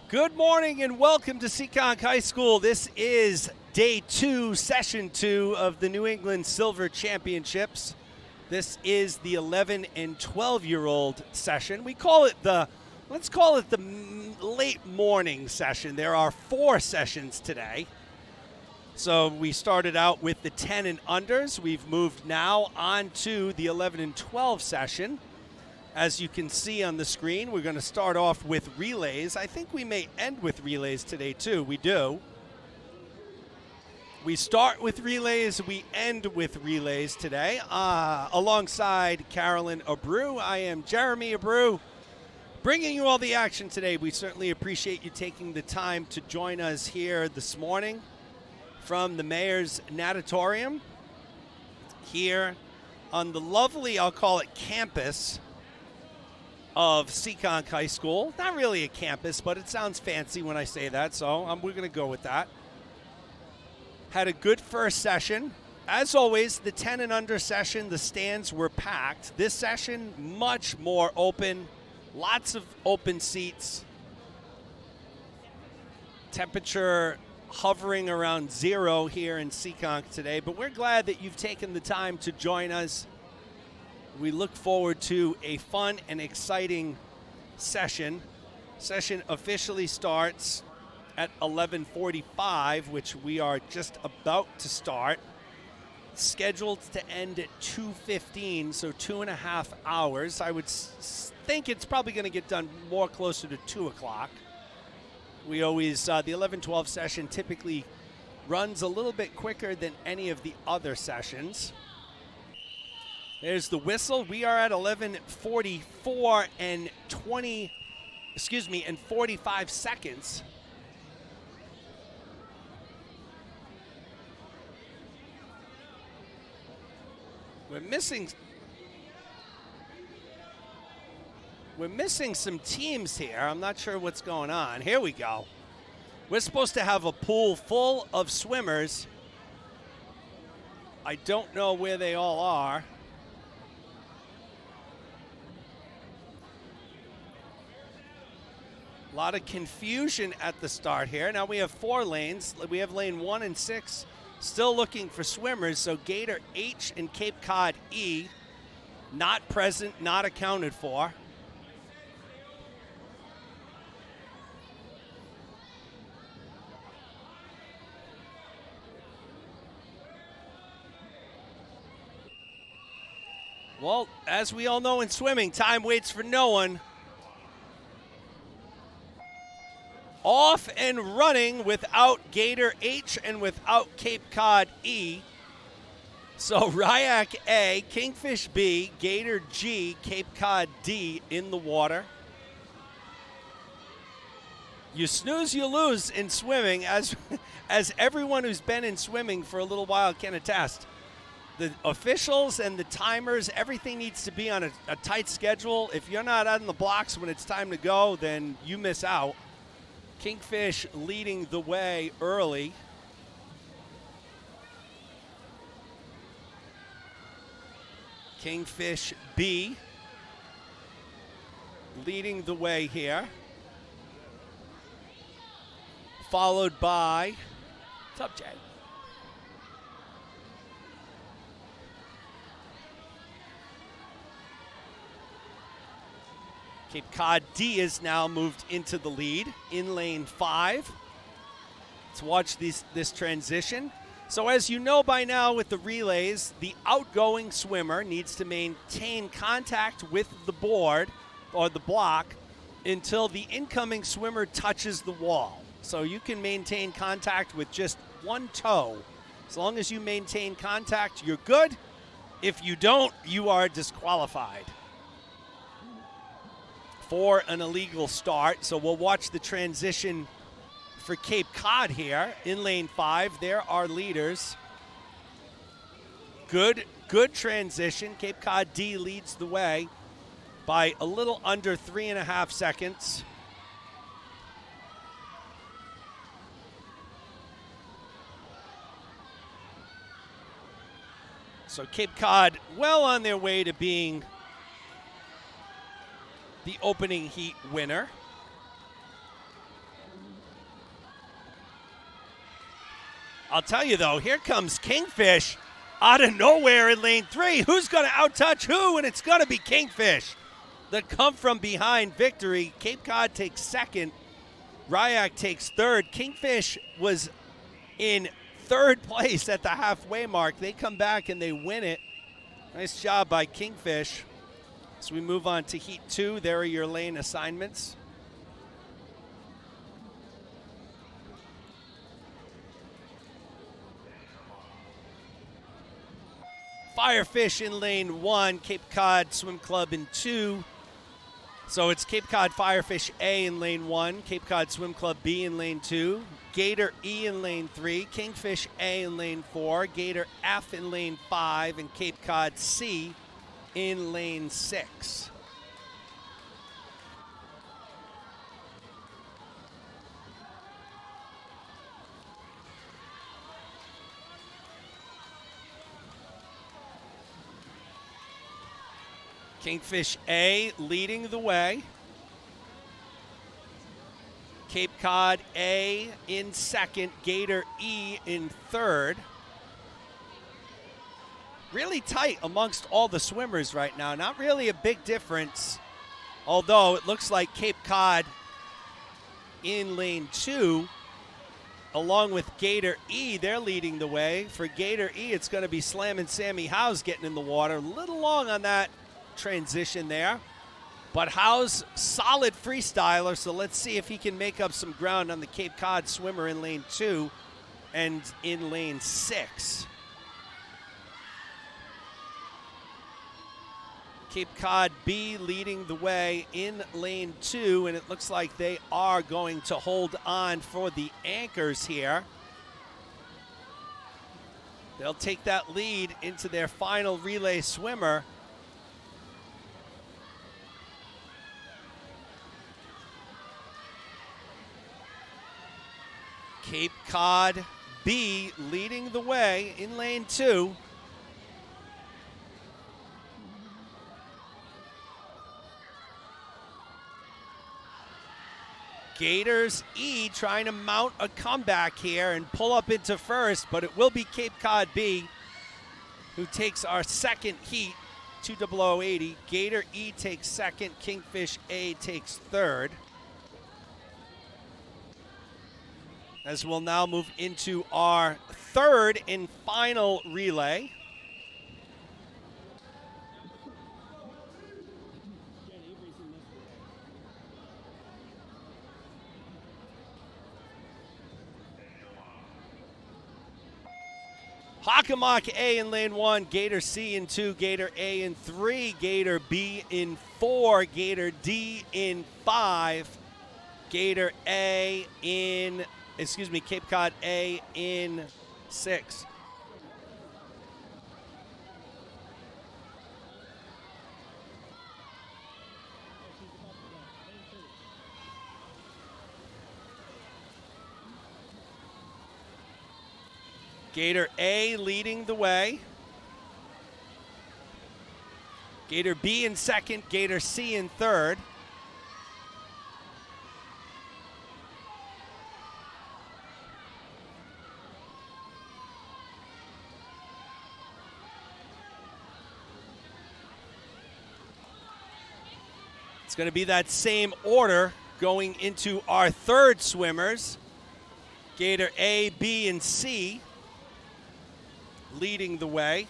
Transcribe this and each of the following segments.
Good morning and welcome to Seekonk High School. This is day 2, session 2 of the New England Silver Championships. This is the 11 and 12-year-old session. Let's call it the late morning session. There are 4 sessions today. So we started out with the 10 and unders. We've moved now on to the 11 and 12 session. As you can see on the screen, we're going to start off with relays. I think we may end with relays today, too. We do. We start with relays. We end with relays today. Alongside Carolyn Abreu, I am Jeremy Abreu, bringing you all the action today. We certainly appreciate you taking the time to join us here this morning from the Mayor's Natatorium here on the lovely, I'll call it campus, of Seekonk High School. Not really a campus, but it sounds fancy when I say that, so we're going to go with that. Had a good first session. As always, the 10 and under session, the stands were packed. This session, much more open. Lots of open seats. Temperature hovering around 0 here in Seekonk today, but we're glad that you've taken the time to join us. We look forward to a fun and exciting session. Session officially starts at 11:45, which we are just about to start. Scheduled to end at 2:15, so 2.5 hours. I would think it's probably going to get done more closer to 2 o'clock. We always, the 11-12 session typically runs a little bit quicker than any of the other sessions. There's the whistle. We are at 11:44 and 45 seconds. We're missing some teams here. I'm not sure what's going on. Here we go. We're supposed to have a pool full of swimmers. I don't know where they all are. A lot of confusion at the start here. Now we have 4 lanes. We have lane 1 and 6 still looking for swimmers. So Gator H and Cape Cod E not present, not accounted for. Well, as we all know in swimming, time waits for no one. Off and running without Gator H and without Cape Cod E. So Ryak A, Kingfish B, Gator G, Cape Cod D in the water. You snooze, you lose in swimming, as everyone who's been in swimming for a little while can attest. The officials and the timers, everything needs to be on a tight schedule. If you're not on the blocks when it's time to go, then you miss out. Kingfish leading the way early. Kingfish B leading the way here. Followed by, what's up, Jay? Cape Cod D is now moved into the lead in lane 5. Let's watch this transition. So as you know by now with the relays, the outgoing swimmer needs to maintain contact with the board or the block until the incoming swimmer touches the wall. So you can maintain contact with just one toe. As long as you maintain contact, you're good. If you don't, you are disqualified for an illegal start. So we'll watch the transition for Cape Cod here in lane 5. There are leaders. Good transition. Cape Cod D leads the way by a little under 3.5 seconds. So Cape Cod well on their way to being the opening heat winner. I'll tell you, though, here comes Kingfish out of nowhere in lane 3. Who's going to outtouch who? And it's going to be Kingfish. The come-from-behind victory. Cape Cod takes second. Ryak takes third. Kingfish was in third place at the halfway mark. They come back and they win it. Nice job by Kingfish. As we move on to Heat 2, there are your lane assignments. Firefish in lane 1, Cape Cod Swim Club in 2. So it's Cape Cod Firefish A in lane 1, Cape Cod Swim Club B in lane 2, Gator E in lane 3, Kingfish A in lane 4, Gator F in lane 5, and Cape Cod C in lane 6. Kingfish A leading the way. Cape Cod A in second, Gator E in third. Really tight amongst all the swimmers right now. Not really a big difference, although it looks like Cape Cod in lane 2, along with Gator E, they're leading the way. For Gator E, it's going to be Slam and Sammy Howes getting in the water. A little long on that transition there, but Howes, solid freestyler, so let's see if he can make up some ground on the Cape Cod swimmer in lane 2 and in lane 6. Cape Cod B leading the way in lane 2, and it looks like they are going to hold on for the anchors here. They'll take that lead into their final relay swimmer. Cape Cod B leading the way in lane 2. Gators E trying to mount a comeback here and pull up into first, but it will be Cape Cod B who takes our second heat, 20080. Gator E takes second, Kingfish A takes third. As we'll now move into our third and final relay. Hockomock A in lane 1, Gator C in 2, Gator A in 3, Gator B in 4, Gator D in 5, Gator A in, Cape Cod A in 6. Gator A leading the way. Gator B in second, Gator C in third. It's going to be that same order going into our third swimmers. Gator A, B, and C leading the way.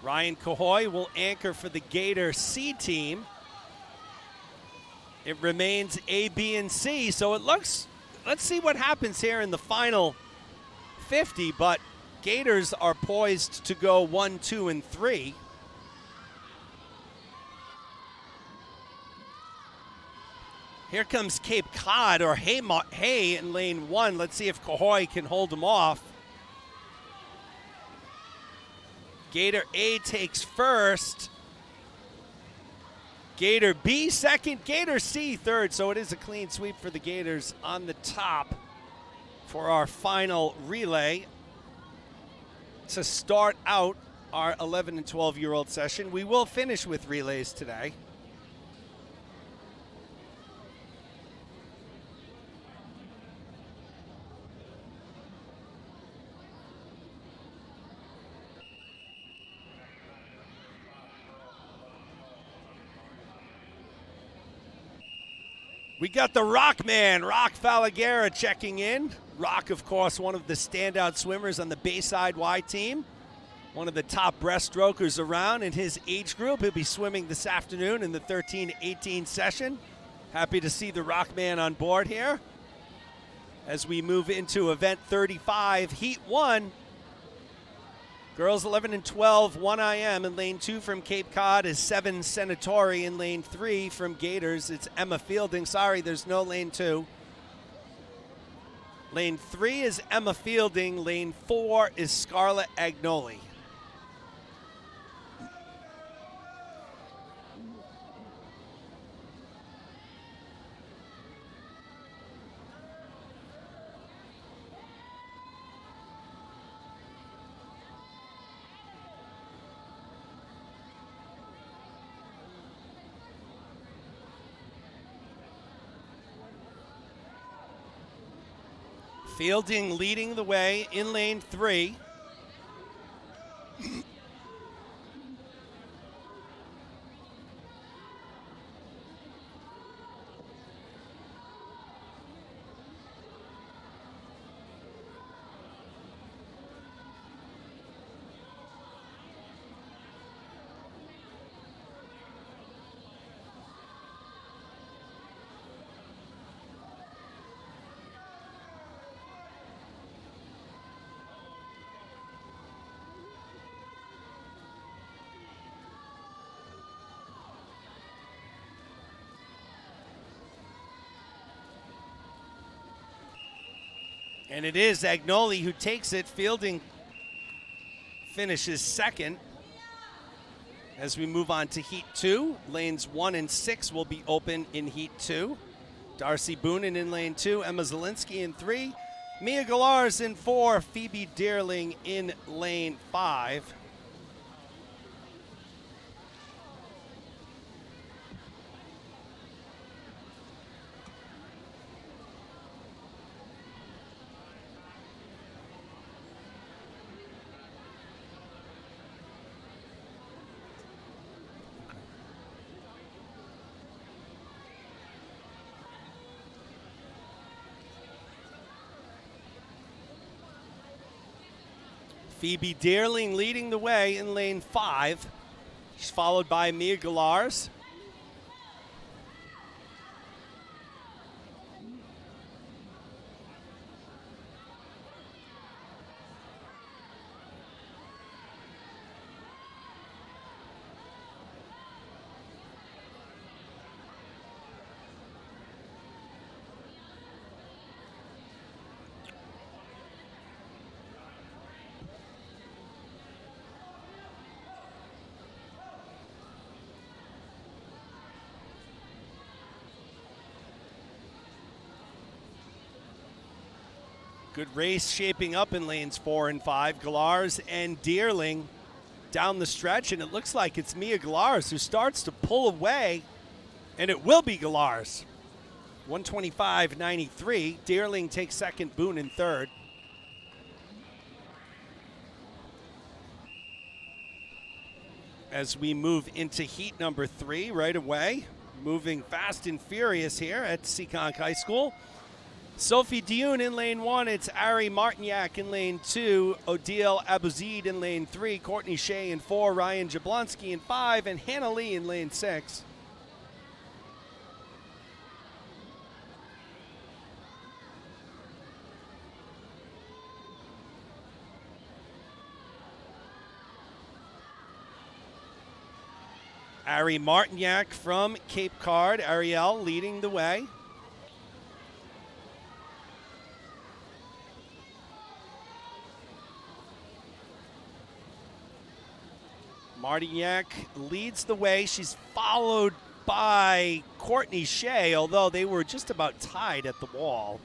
Ryan Cahoy will anchor for the Gator C team. It remains A, B, and C, so it looks, let's see what happens here in the final 50, but Gators are poised to go 1, 2, and 3. Here comes Cape Cod, or Hay in lane 1. Let's see if Cahoy can hold him off. Gator A takes first. Gator B second, Gator C third. So it is a clean sweep for the Gators on the top for our final relay to start out our 11 and 12-year-old session. We will finish with relays today. We got the Rock Man, Rock Falagera, checking in. Rock, of course, one of the standout swimmers on the Bayside Y team. One of the top breaststrokers around in his age group. He'll be swimming this afternoon in the 13-18 session. Happy to see the Rock Man on board here. As we move into event 35, heat 1. Girls 11 and 12, 1IM in lane 2 from Cape Cod is 7 Senatori. In lane 3 from Gators, it's Emma Fielding. Sorry, there's no lane 2. Lane 3 is Emma Fielding. Lane 4 is Scarlett Agnoli. Fielding leading the way in lane 3. And it is Agnoli who takes it. Fielding finishes second. As we move on to heat 2, lanes 1 and 6 will be open in heat 2. Darcy Boonen in lane 2, Emma Zielinski in 3, Mia Galars in 4, Phoebe Dearling in lane 5. Phoebe Dearling leading the way in lane 5. She's followed by Mia Galars. Good race shaping up in lanes 4 and 5. Galars and Dearling down the stretch, and it looks like it's Mia Galars who starts to pull away, and it will be Galars. 125.93. Dearling takes second, Boone in third. As we move into heat number 3 right away, moving fast and furious here at Seekonk High School. Sophie Dioun in lane 1. It's Ari Martignac in lane 2. Odile Abouzid in lane 3. Courtney Shea in 4. Ryan Jablonski in 5. And Hannah Lee in lane 6. Ari Martignac from Cape Cod. Ariel leading the way. Martignac leads the way. She's followed by Courtney Shea, although they were just about tied at the wall.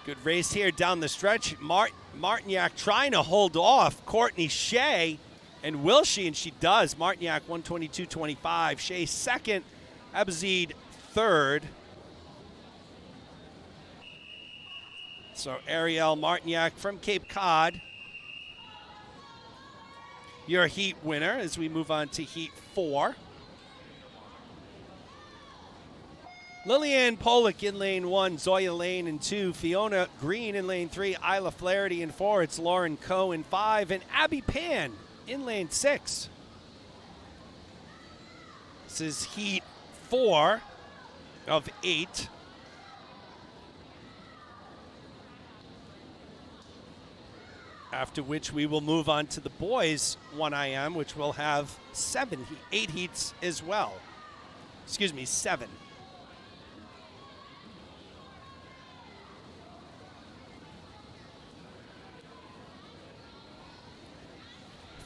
Good race here down the stretch. Martignac trying to hold off Courtney Shea, and will she? And she does. Martignac 122.25. Shea second. Abazid third. So Ariel Martignac from Cape Cod, your heat winner as we move on to heat 4. Lillian Pollock in lane 1, Zoya Lane in 2, Fiona Green in lane 3, Isla Flaherty in 4, it's Lauren Coe in 5, and Abby Pan in lane 6. This is heat 4 of 8. After which we will move on to the boys 1IM, which will have 8 heats as well. Excuse me, 7.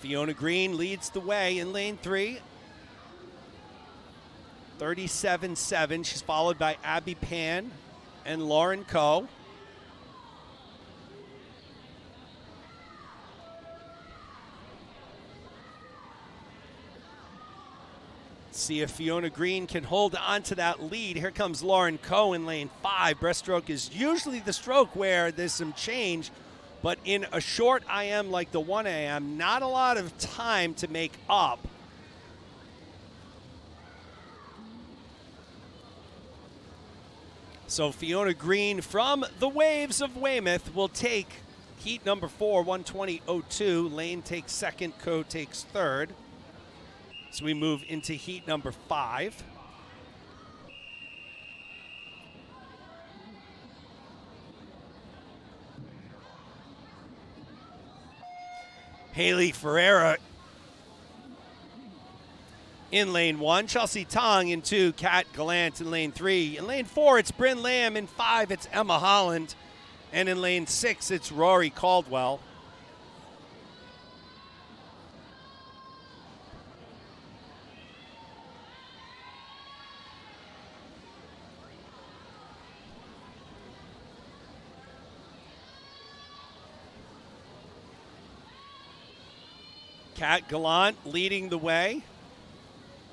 Fiona Green leads the way in lane 3. 37.7. She's followed by Abby Pan and Lauren Coe. See if Fiona Green can hold on to that lead. Here comes Lauren Coe in lane 5. Breaststroke is usually the stroke where there's some change, but in a short IM like the 1AM, not a lot of time to make up. So Fiona Green from the Waves of Weymouth will take heat number 4, 120.02. Lane takes second, Coe takes third. So we move into heat number 5. Haley Ferreira in lane 1. Chelsea Tong in 2. Kat Gallant in lane 3. In lane 4, it's Bryn Lamb. In 5, it's Emma Holland. And in lane 6, it's Rory Caldwell. Kat Gallant leading the way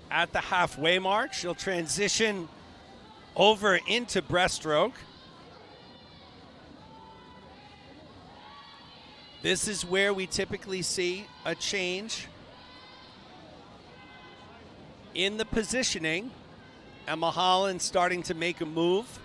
at the halfway mark. She'll transition over into breaststroke. This is where we typically see a change in the positioning. Emma Holland starting to make a move.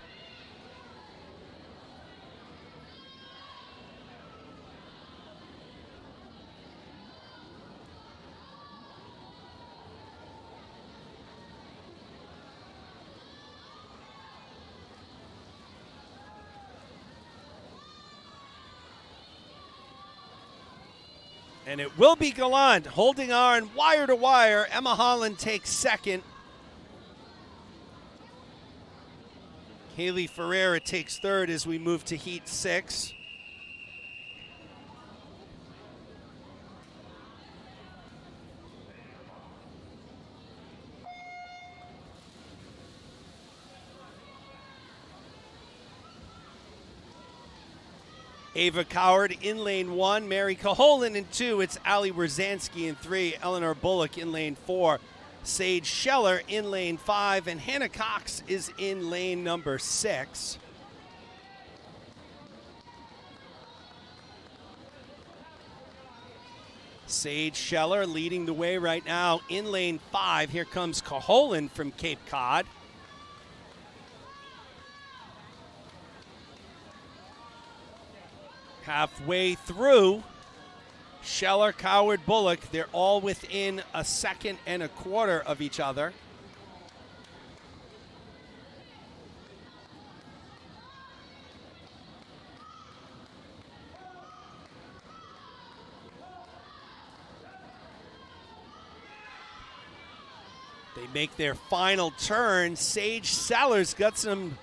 And it will be Gallant holding on wire to wire. Emma Holland takes second. Haley Ferreira takes third as we move to heat 6. Ava Coward in lane 1, Mary Caholen in 2, it's Ali Wierzanski in 3, Eleanor Bullock in lane 4, Sage Scheller in lane 5, and Hannah Cox is in lane number 6. Sage Scheller leading the way right now in lane 5. Here comes Caholen from Cape Cod. Halfway through, Scheller, Coward, Bullock, they're all within a second and a quarter of each other. They make their final turn. Sage Sellers got some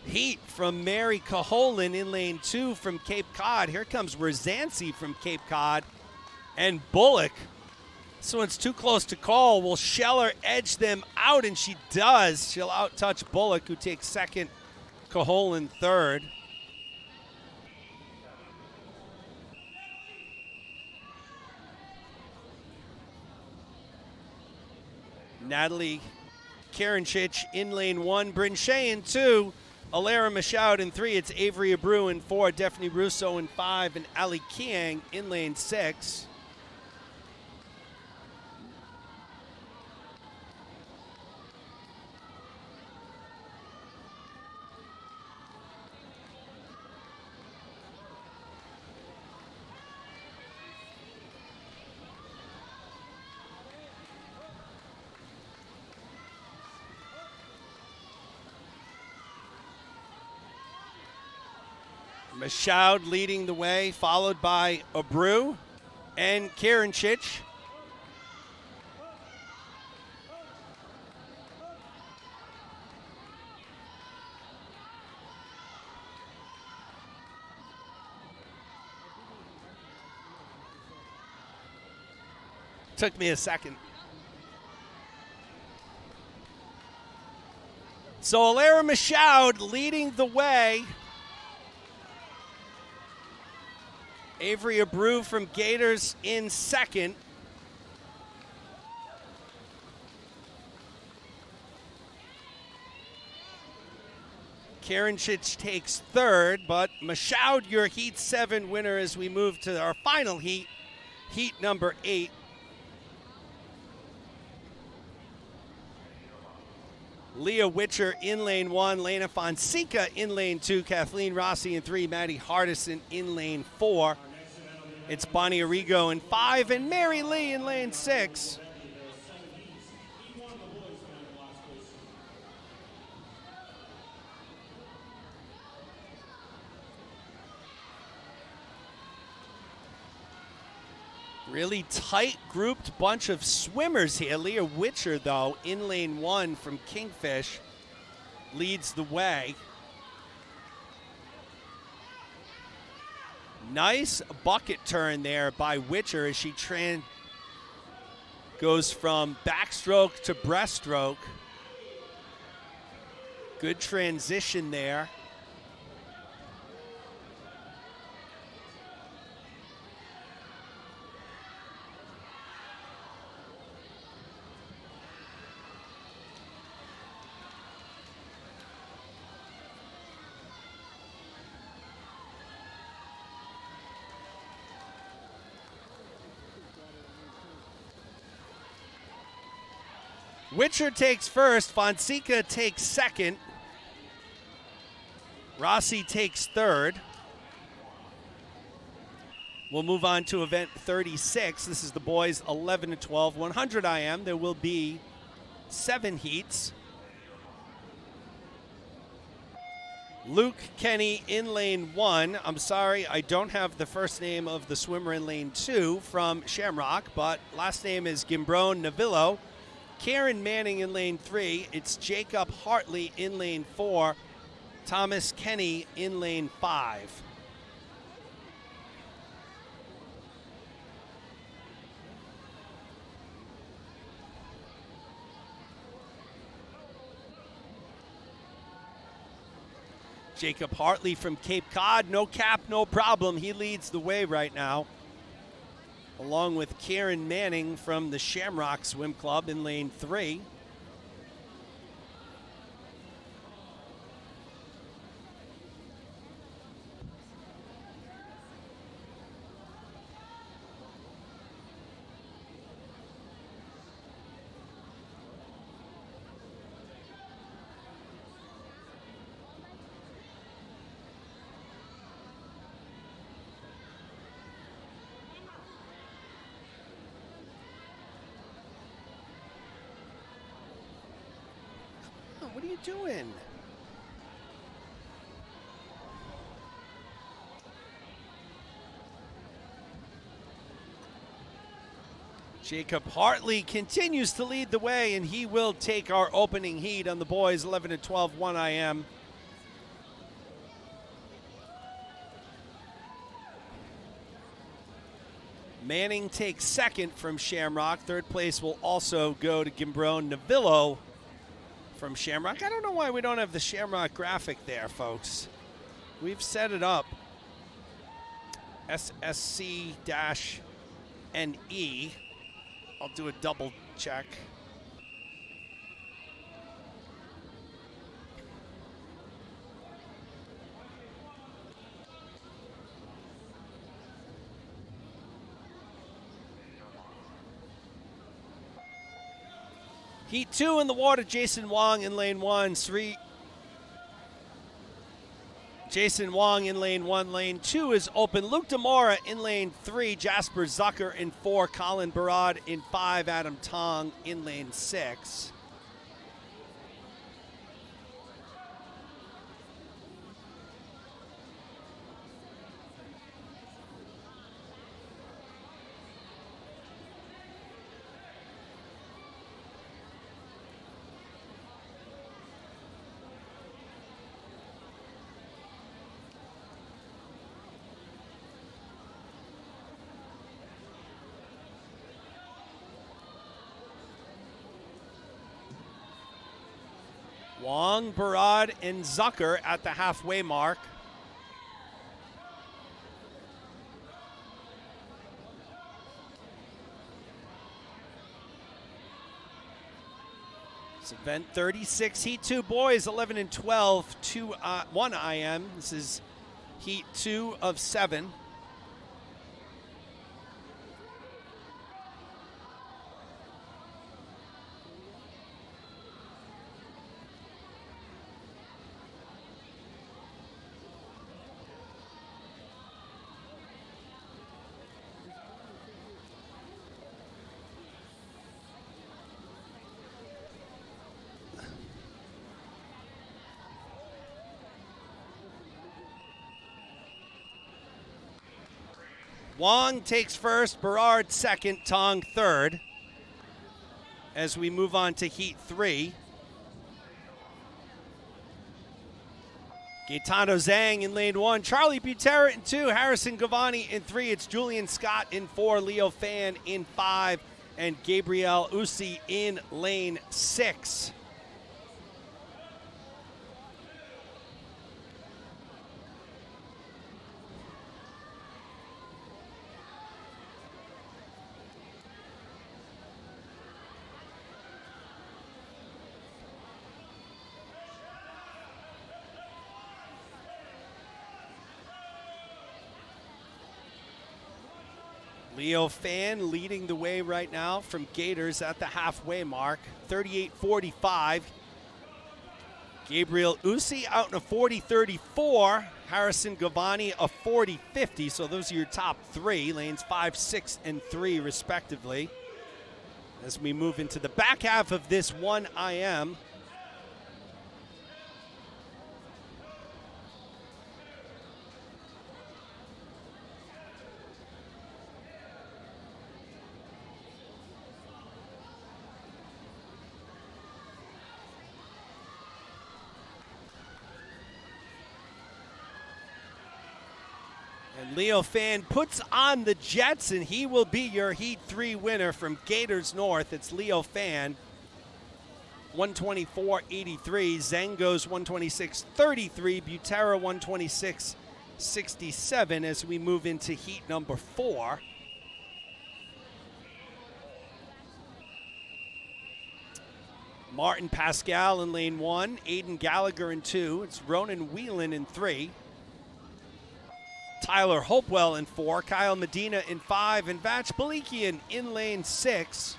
heat from Mary Caholen in lane 2 from Cape Cod. Here comes Rezancy from Cape Cod. And Bullock. This one's too close to call. Will Scheller edge them out? And she does. She'll outtouch Bullock, who takes second, Caholen third. Natalie Karinchich in lane 1. Bryn Shea in 2. Alara Michaud in 3. It's Avery Abreu in 4. Daphne Russo in 5. And Ali Kiang in lane 6. Michaud leading the way, followed by Abreu and Karinchich. Took me a second. So Alara Michaud leading the way. Avery Abreu from Gators in second. Karinchich takes third, but Michaud, your Heat 7 winner as we move to our final heat, heat number 8. Leah Witcher in lane 1, Lena Fonseca in lane 2, Kathleen Rossi in 3, Maddie Hardison in lane 4. It's Bonnie Arrigo in 5 and Mary Lee in lane 6. Really tight grouped bunch of swimmers here. Leah Witcher, though, in lane 1 from Kingfish, leads the way. Nice bucket turn there by Witcher as she goes from backstroke to breaststroke. Good transition there. Witcher takes first, Fonseca takes second, Rossi takes third. We'll move on to event 36. This is the boys 11 to 12, 100 IM. There will be 7 heats. Luke Kenny in lane 1. I'm sorry, I don't have the first name of the swimmer in lane 2 from Shamrock, but last name is Gimbrone Navillo. Karen Manning in lane 3. It's Jacob Hartley in lane 4. Thomas Kenny in lane 5. Jacob Hartley from Cape Cod, no cap, no problem. He leads the way right now, along with Karen Manning from the Shamrock Swim Club in lane 3. What are you doing? Jacob Hartley continues to lead the way, and he will take our opening heat on the boys 11 and 12 1 IM. Manning takes second from Shamrock. Third place will also go to Gimbrone Navillo from Shamrock. I don't know why we don't have the Shamrock graphic there, folks. We've set it up. SSC-NE. I'll do a double check. Heat 2 in the water, Jason Wong in lane 1. Jason Wong in lane 1. Lane 2 is open. Luke Demora in lane 3. Jasper Zucker in 4. Colin Barad in 5. Adam Tong in lane 6. Wong, Barad, and Zucker at the halfway mark. It's event 36, Heat 2 boys, 11 and 12, 1 IM. This is Heat 2 of 7. Wong takes first, Berard second, Tong third. As we move on to Heat 3. Gaetano Zhang in lane 1, Charlie Butera in 2, Harrison Gavani in 3. It's Julian Scott in 4, Leo Fan in 5, and Gabriel Usi in lane 6. Leo Fan leading the way right now from Gators at the halfway mark, 38.45. Gabriel Usi out in a 40.34. Harrison Gavani a 40.50. So those are your top three, lanes 5, 6, and 3 respectively. As we move into the back half of this 1 IM. And Leo Fan puts on the Jets, and he will be your Heat 3 winner from Gators North. It's Leo Fan, 124.83. Zhang goes 126.33. Butera 126.67 as we move into Heat number 4. Martin Pascal in lane 1. Aiden Gallagher in 2. It's Ronan Whelan in 3. Tyler Hopewell in 4, Kyle Medina in 5, and Vach Balikian in lane 6.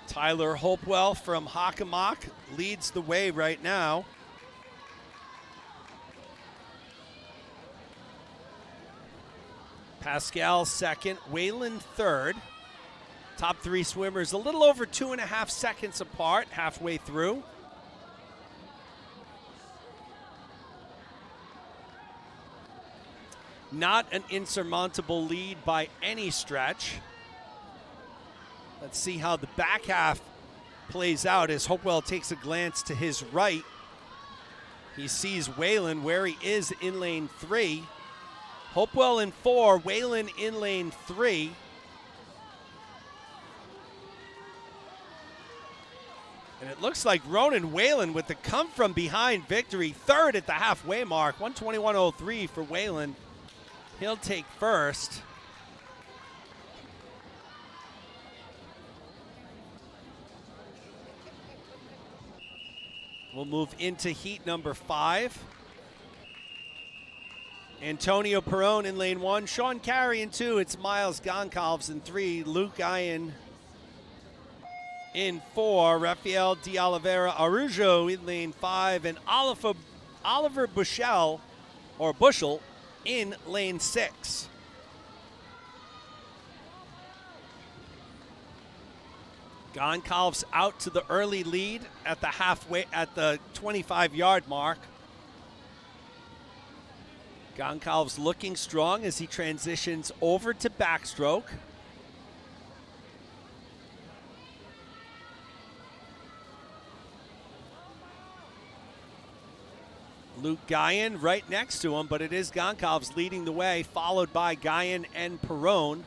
Tyler Hopewell from Hockomock leads the way right now. Pascal second, Whalen third. Top three swimmers a little over 2.5 seconds apart halfway through. Not an insurmountable lead by any stretch. Let's see how the back half plays out as Hopewell takes a glance to his right. He sees Whalen where he is in lane 3. Hopewell in 4, Whalen in lane 3. And it looks like Ronan Whalen with the come from behind victory, third at the halfway mark, 121.03 for Whalen. He'll take first. We'll move into heat number 5. Antonio Perrone in lane 1, Sean Carey in 2. It's Miles Goncalves in 3, Luke Ian in 4, Rafael de Oliveira Arujo in lane 5, and Oliver Bushell in lane 6. Goncalves out to the early lead at the 25-yard mark. Goncalves looking strong as he transitions over to backstroke. Luke Guyon right next to him, but it is Goncalves leading the way, followed by Guyon and Perrone.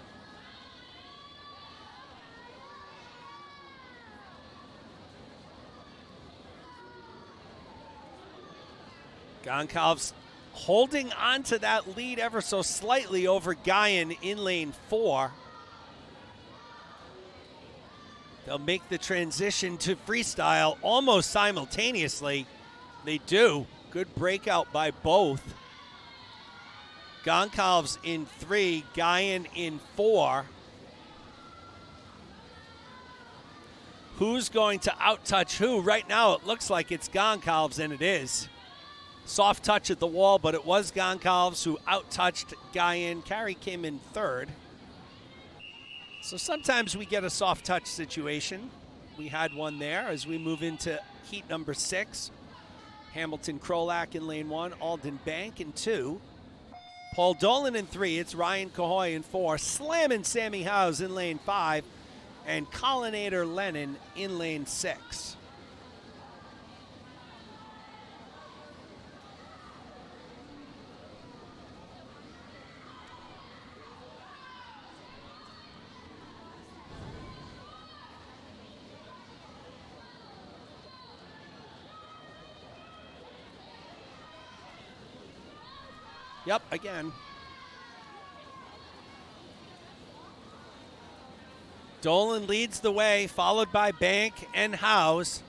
Goncalves holding on to that lead ever so slightly over Guyon in lane 4. They'll make the transition to freestyle almost simultaneously. They do. Good breakout by both. Goncalves in 3, Guyon in 4. Who's going to out-touch who? Right now it looks like it's Goncalves, and it is. Soft touch at the wall, but it was Goncalves who out-touched Guyon. Carey came in 3rd. So sometimes we get a soft touch situation. We had one there as we move into heat number 6. Hamilton Krolak in lane 1, Alden Bank in 2. Paul Dolan in 3, it's Ryan Cahoy in 4. Slammin' Sammy Howes in lane 5. And Collinator Lennon in lane 6. Yep, again. Dolan leads the way, followed by Bank and Howes.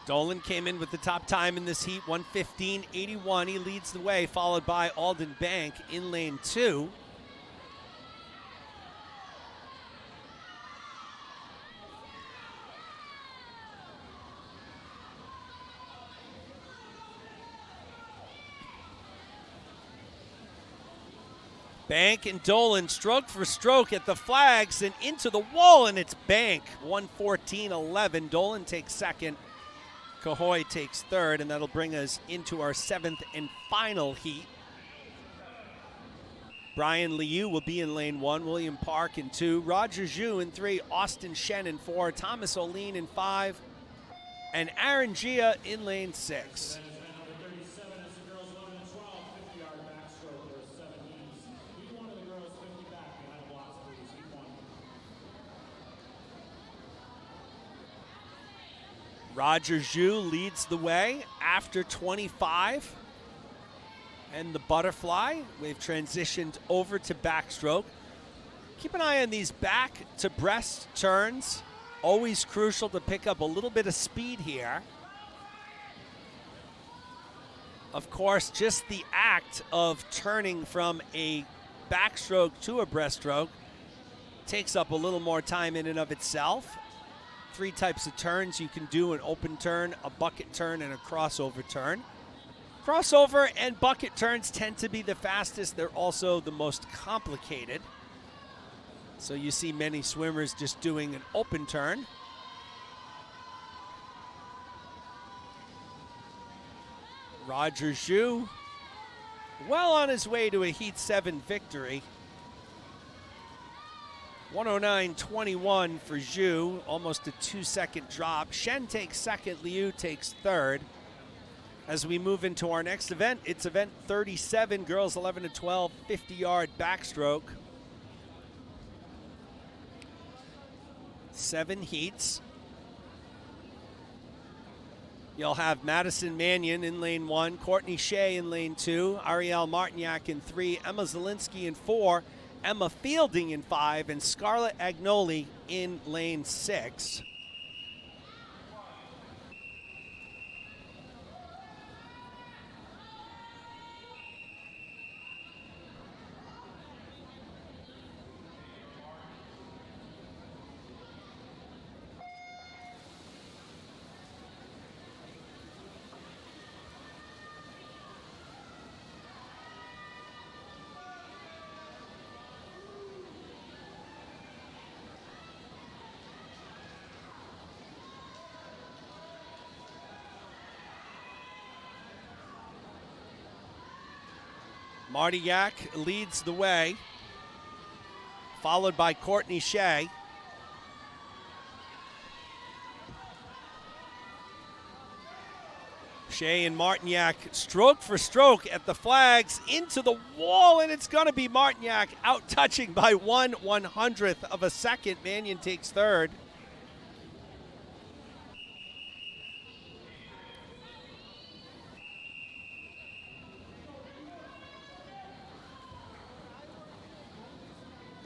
Dolan came in with the top time in this heat, 1:15.81. He leads the way, followed by Alden Bank in lane 2. Bank and Dolan stroke for stroke at the flags and into the wall, and it's Bank, 1:14.11. Dolan takes 2nd. Cahoy takes 3rd, and that'll bring us into our 7th and final heat. Brian Liu will be in lane 1, William Park in 2, Roger Zhu in 3, Austin Shen in 4, Thomas O'Lean in 5, and Aaron Gia in lane 6. Roger Zhu leads the way after 25. And the butterfly, we've transitioned over to backstroke. Keep an eye on these back to breast turns. Always crucial to pick up a little bit of speed here. Of course, just the act of turning from a backstroke to a breaststroke takes up a little more time in and of itself. three types of turns you can do: an open turn, a bucket turn, and a crossover turn. Crossover and bucket turns tend to be the fastest. They're also the most complicated. So you see many swimmers just doing an open turn. Roger Zhu, well on his way to a Heat 7 victory. 109.21 for Zhu, almost a 2-second drop. Shen takes second, Liu takes third. As we move into our next event, it's event 37, girls 11 to 12, 50-yard backstroke. 7 heats. You'll have Madison Mannion in lane 1, Courtney Shea in lane 2, Arielle Martignac in 3, Emma Zielinski in 4, Emma Fielding in 5, and Scarlett Agnoli in lane 6. Martignac leads the way, followed by Courtney Shea. Shea and Martignac stroke for stroke at the flags, into the wall, and it's going to be Martignac out touching by 1/100th of a second. Mannion takes third.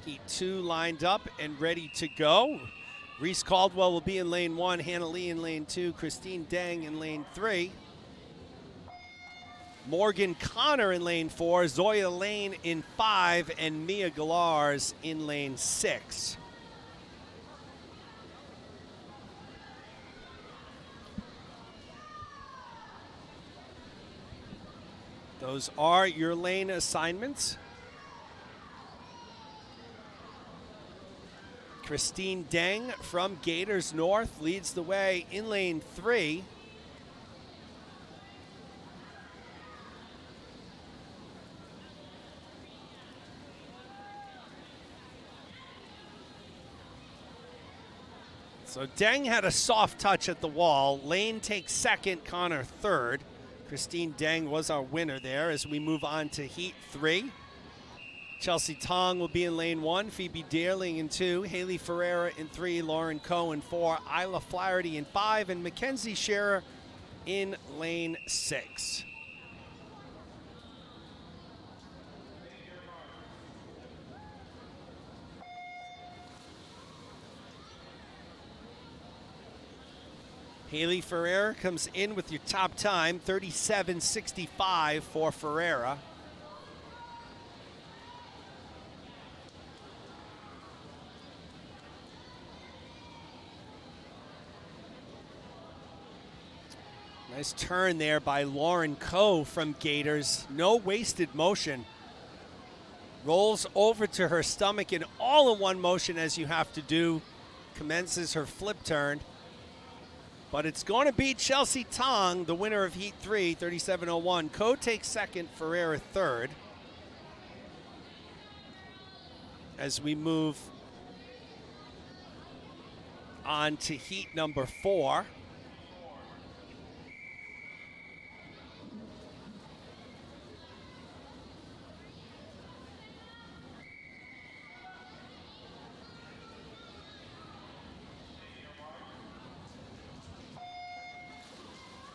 Heat 2 lined up and ready to go. Reese Caldwell will be in lane 1, Hannah Lee in lane 2, Christine Deng in lane 3. Morgan Connor in lane 4, Zoya Lane in 5, and Mia Galars in lane 6. Those are your lane assignments. Christine Deng from Gators North leads the way in lane 3. So Deng had a soft touch at the wall. Lane takes second, Connor third. Christine Deng was our winner there as we move on to Heat 3. Chelsea Tong will be in lane 1, Phoebe Dearling in 2, Haley Ferreira in 3, Lauren Coe in 4, Isla Flaherty in 5, and Mackenzie Scherer in lane 6. Haley Ferreira comes in with your top time, 37.65 for Ferreira. Nice turn there by Lauren Coe from Gators. No wasted motion. Rolls over to her stomach in all-in-one motion, as you have to do. Commences her flip turn. But it's going to be Chelsea Tong, the winner of Heat 3, 37.01. Coe takes second, Ferreira third. As we move on to Heat number 4.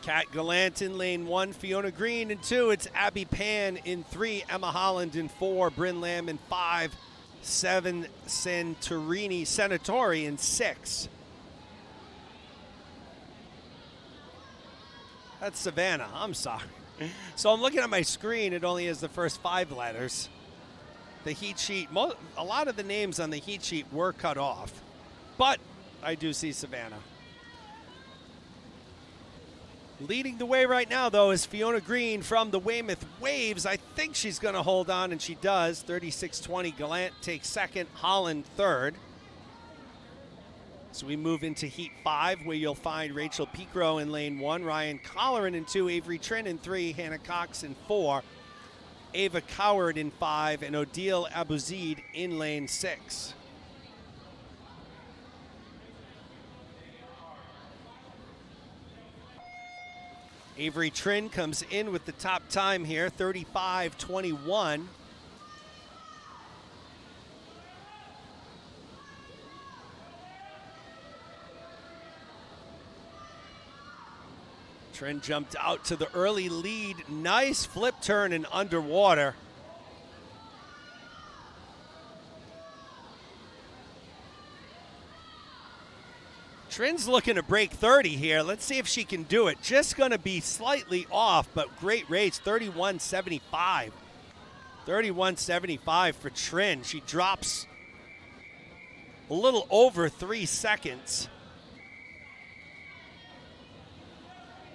Kat Gallant in lane 1, Fiona Green in 2, it's Abby Pan in 3, Emma Holland in 4, Bryn Lamb in 5, 7, Senatori in 6. That's Savannah, I'm sorry. So I'm looking at my screen, it only has the first 5 letters. The heat sheet, a lot of the names on the heat sheet were cut off. But I do see Savannah. Leading the way right now, though, is Fiona Green from the Weymouth Waves. I think she's going to hold on, and she does. 36-20. Gallant takes second, Holland third. So we move into Heat 5, where you'll find Rachel Picro in lane 1, Ryan Colleran in 2, Avery Trin in 3, Hannah Cox in 4, Ava Coward in 5, and Odile Abouzid in lane 6. Avery Trin comes in with the top time here, 35-21. Trin jumped out to the early lead. Nice flip turn and underwater. Trin's looking to break 30 here. Let's see if she can do it. Just going to be slightly off, but great race, 31.75. 31.75 for Trin. She drops a little over 3 seconds.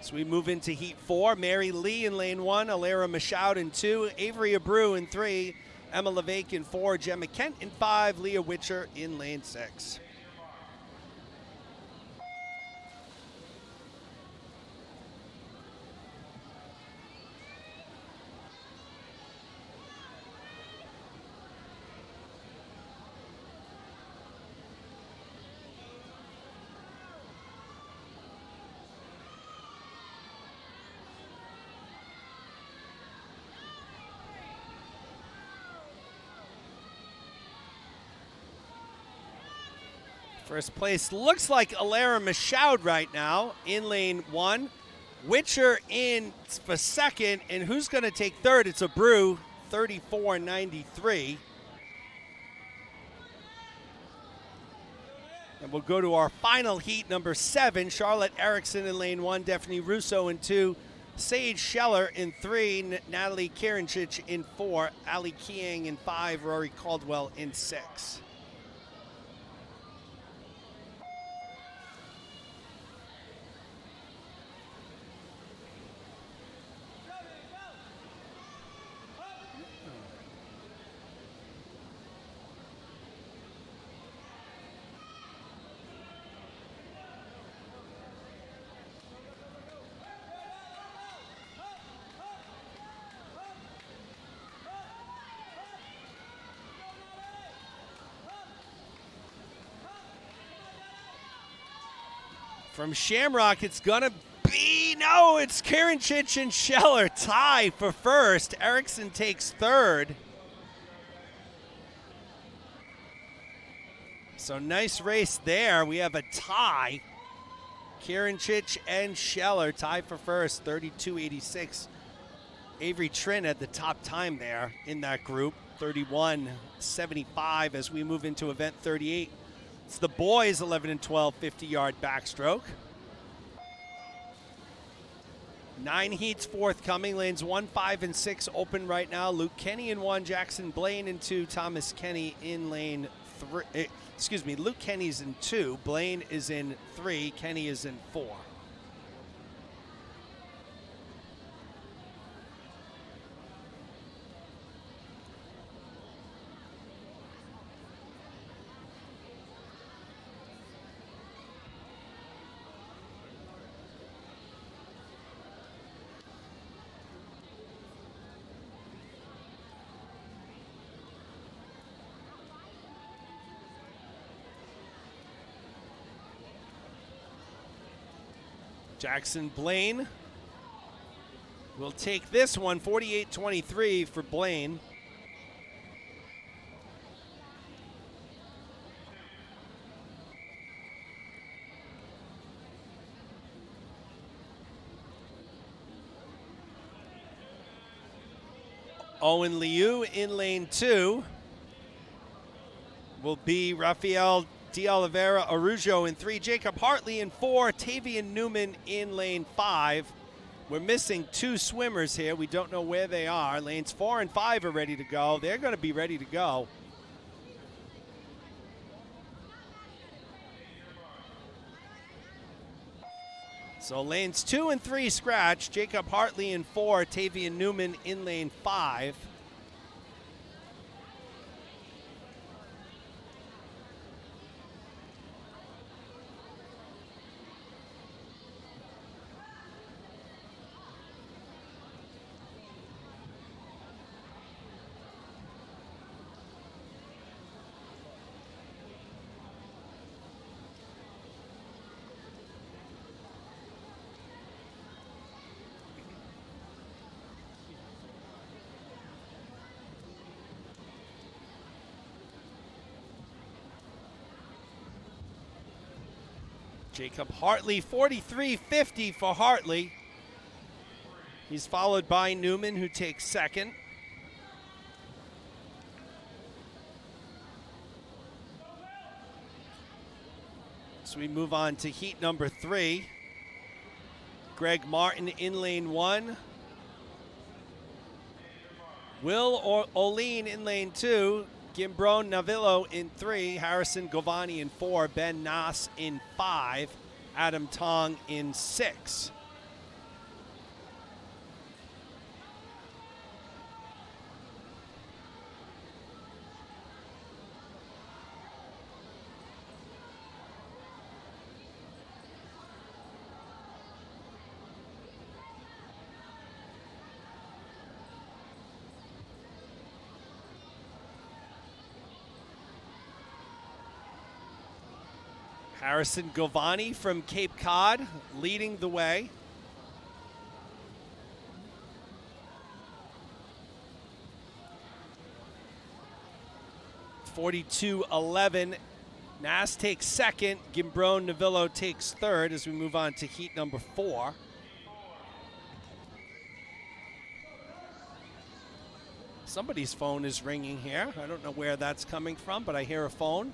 So we move into Heat 4. Mary Lee in lane 1, Alara Michaud in 2, Avery Abreu in 3, Emma LeVake in 4, Gemma Kent in 5, Leah Witcher in lane 6. First place looks like Alara Michaud right now in lane 1. Witcher in for second, and who's going to take third? It's Abreu, 34.93. And we'll go to our final heat, number 7. Charlotte Erickson in lane 1, Daphne Russo in 2, Sage Scheller in 3, Natalie Kieranchich in 4, Ali Kiang in 5, Rory Caldwell in 6. From Shamrock, it's gonna be, no, it's Kieranchich and Scheller tie for first. Erickson takes third. So nice race there. We have a tie. Kieranchich and Scheller tie for first, 32.86. Avery Trin had the top time there in that group, 31.75 as we move into event 38. It's the boys 11 and 12 50-yard backstroke. 9 heats forthcoming. Lanes 1, 5, and 6 open right now. Luke Kenny in 1, Jackson Blaine in 2, Thomas Kenny in lane 3. Luke Kenny's in 2, Blaine is in 3, Kenny is in 4. Jackson Blaine will take this one, 48-23 for Blaine. Owen Liu in lane 2 will be Rafael De Oliveira Arujo in 3, Jacob Hartley in 4, Tavian Newman in lane 5. We're missing 2 swimmers here. We don't know where they are. Lanes 4 and 5 are ready to go. They're going to be ready to go. So lanes 2 and 3 scratch. Jacob Hartley in 4, Tavian Newman in lane 5. Jacob Hartley, 43.50 for Hartley. He's followed by Newman, who takes second. So we move on to heat number 3. Greg Martin in lane 1. Will Oline in lane 2. Gimbron Navillo in 3, Harrison Govani in 4, Ben Nass in 5, Adam Tong in 6. Harrison Govani from Cape Cod leading the way. .42.11. Nass takes second. Gimbron Navillo takes third as we move on to heat number 4. Somebody's phone is ringing here. I don't know where that's coming from, but I hear a phone.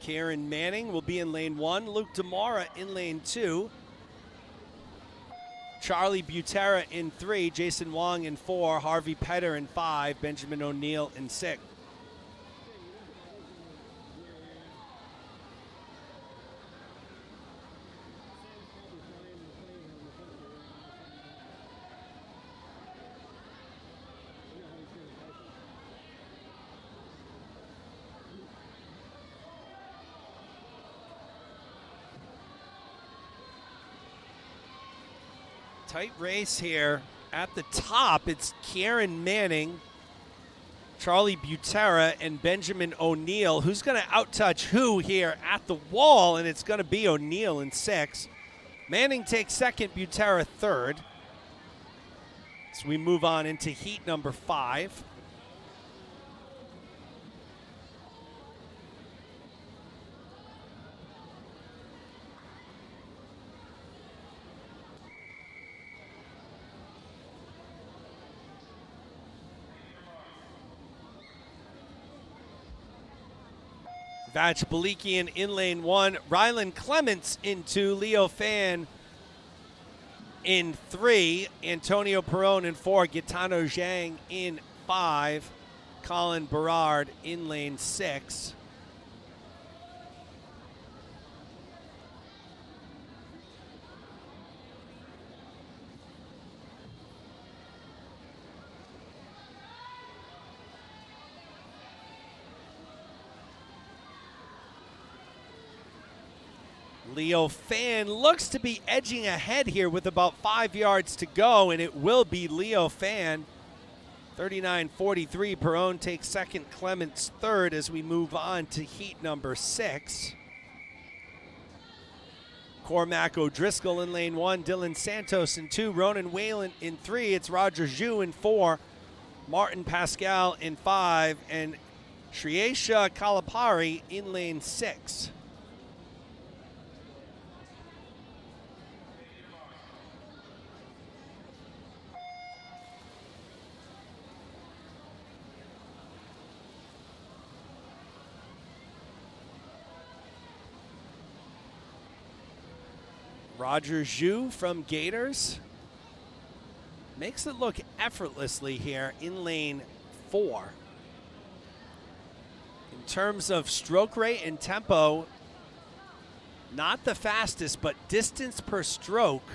Kieran Manning will be in lane 1. Luke Demara in lane 2. Charlie Butera in 3. Jason Wong in 4. Harvey Petter in 5. Benjamin O'Neill in 6. Tight race here. At the top, it's Kieran Manning, Charlie Butera, and Benjamin O'Neill. Who's going to outtouch who here at the wall? And it's going to be O'Neill in 6. Manning takes second, Butera third. So we move on into heat number 5. Vach Balikian in lane 1. Rylan Clements in 2. Leo Fan in 3. Antonio Perron in 4. Gaetano Zhang in 5. Colin Berard in lane 6. Leo Fan looks to be edging ahead here with about 5 yards to go, and it will be Leo Fan. 39.43. Perron takes second, Clements third as we move on to heat number 6. Cormac O'Driscoll in lane 1. Dylan Santos in 2. Ronan Whalen in 3. It's Roger Zhu in 4. Martin Pascal in 5. And Shriyesha Kalapari in lane 6. Roger Zhu from Gators makes it look effortlessly here in lane 4. In terms of stroke rate and tempo, not the fastest, but distance per stroke,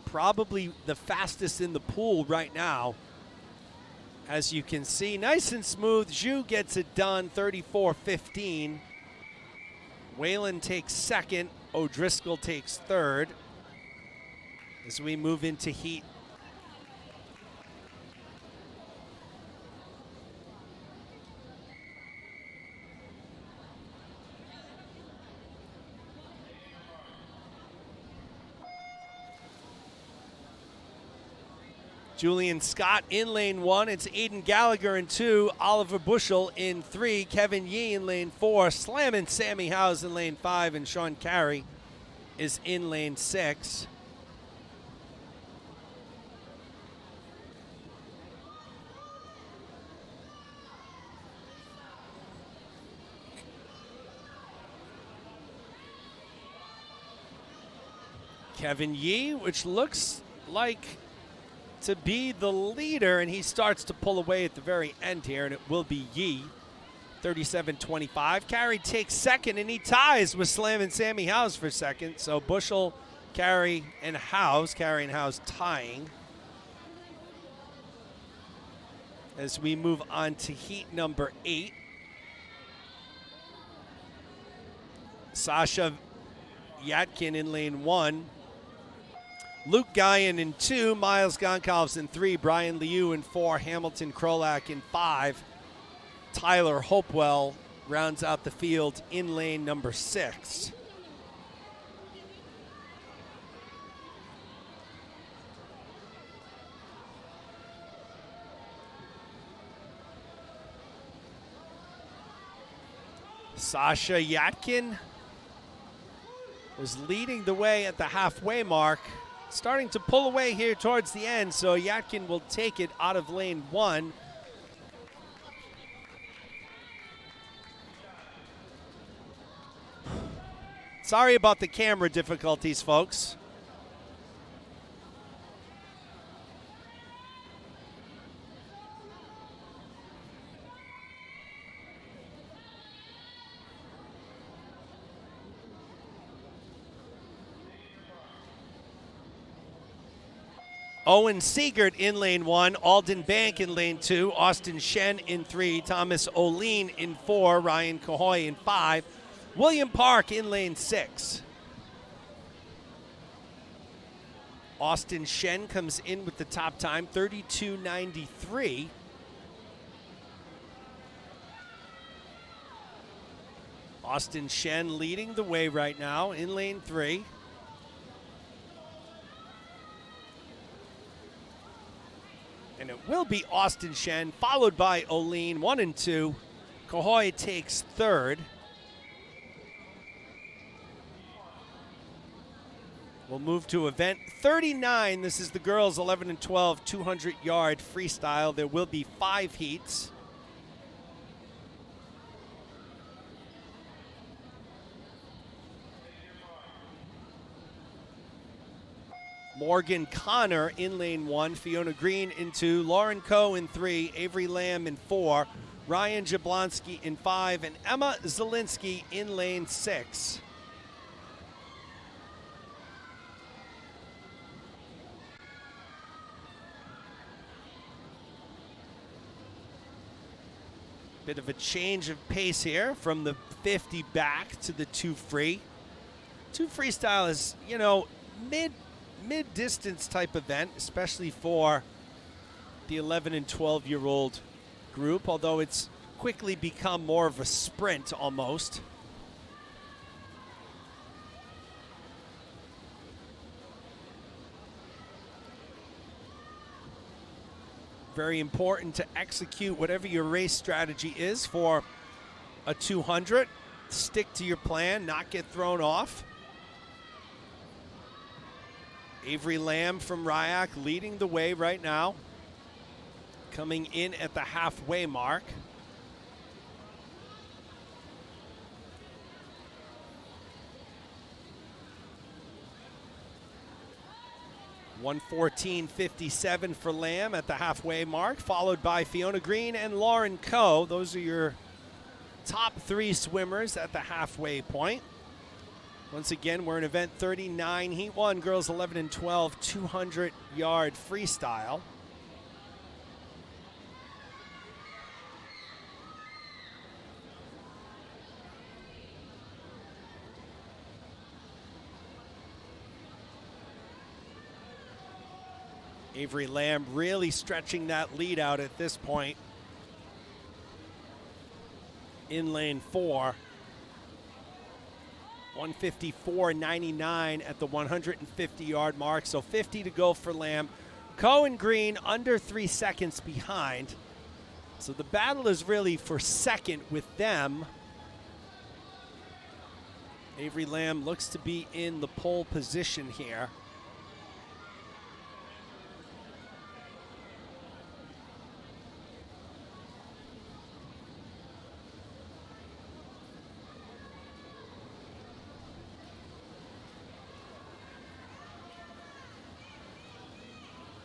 probably the fastest in the pool right now. As you can see, nice and smooth. Zhu gets it done, 34-15. Whalen takes second. O'Driscoll takes third. As we move into heat Julian Scott in lane 1. It's Aiden Gallagher in 2. Oliver Bushel in 3. Kevin Yee in lane 4. Slamming Sammy Howes in lane 5. And Sean Carey is in lane 6. Kevin Yee, which looks like to be the leader, and he starts to pull away at the very end here, and it will be Yee, 37-25. Carey takes second, and he ties with Slam and Sammy Howes for second. So Bushel, Carey, and Howes. Carey and Howes tying. As we move on to heat number 8. Sasha Yatkin in lane 1. Luke Guyon in 2, Miles Goncalves in 3, Brian Liu in 4, Hamilton Krolak in 5. Tyler Hopewell rounds out the field in lane number 6. Sasha Yatkin was leading the way at the halfway mark. Starting to pull away here towards the end, so Yatkin will take it out of lane 1. Sorry about the camera difficulties, folks. Owen Siegert in lane 1, Alden Bank in lane 2, Austin Shen in 3, Thomas Oline in 4, Ryan Cahoy in 5, William Park in lane 6. Austin Shen comes in with the top time, 32.93. Austin Shen leading the way right now in lane 3. And it will be Austin Shen, followed by Oline, 1 and 2. Cahoy takes third. We'll move to event 39. This is the girls 11 and 12 200-yard freestyle. There will be 5 heats. Morgan Connor in lane 1, Fiona Green in 2, Lauren Coe in 3, Avery Lamb in 4, Ryan Jablonski in 5, and Emma Zielinski in lane 6. Bit of a change of pace here from the 50 back to the 2 free. 2 freestyle is, you know, mid-distance type event, especially for the 11 and 12-year-old group, although it's quickly become more of a sprint almost. Very important to execute whatever your race strategy is for a 200. Stick to your plan, not get thrown off. Avery Lamb from Ryak leading the way right now, coming in at the halfway mark. 1:14.57 for Lamb at the halfway mark, followed by Fiona Green and Lauren Coe. Those are your top three swimmers at the halfway point. Once again, we're in event 39, heat 1, girls 11 and 12, 200-yard freestyle. Avery Lamb really stretching that lead out at this point in lane 4. 154.99 at the 150-yard mark, so 50 to go for Lamb. Coe and Green under 3 seconds behind. So the battle is really for second with them. Avery Lamb looks to be in the pole position here.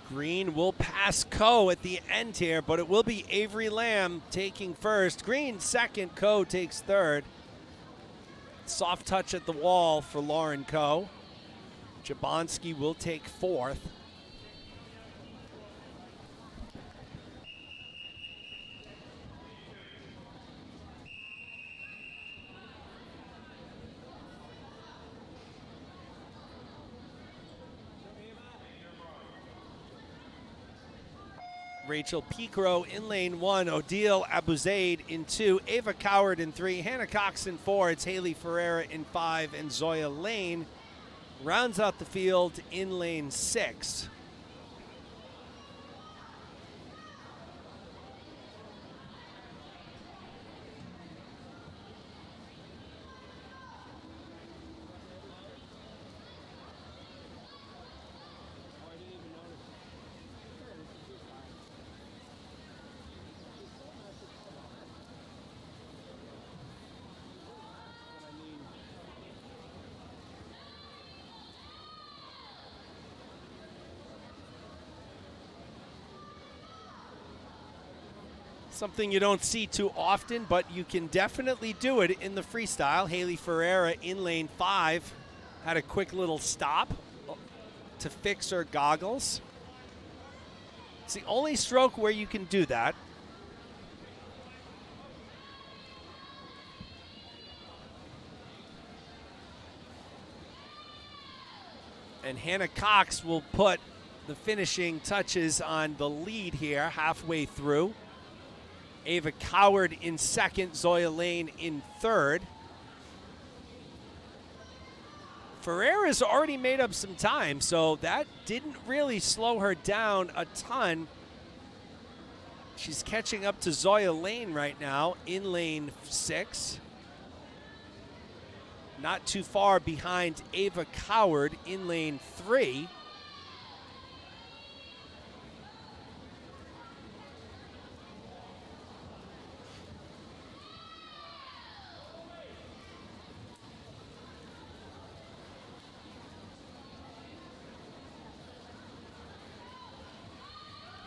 Green will pass Coe at the end here, but it will be Avery Lamb taking first. Green second, Coe takes third. Soft touch at the wall for Lauren Coe. Jablonski will take fourth. Rachel Picro in lane 1, Odile Abuzaid in 2, Ava Coward in 3, Hannah Cox in 4, it's Haley Ferreira in 5, and Zoya Lane rounds out the field in lane 6. Something you don't see too often, but you can definitely do it in the freestyle. Haley Ferreira in lane 5 had a quick little stop to fix her goggles. It's the only stroke where you can do that. And Hannah Cox will put the finishing touches on the lead here halfway through. Ava Coward in second, Zoya Lane in third. Ferreira's already made up some time, so that didn't really slow her down a ton. She's catching up to Zoya Lane right now in lane 6. Not too far behind Ava Coward in lane 3.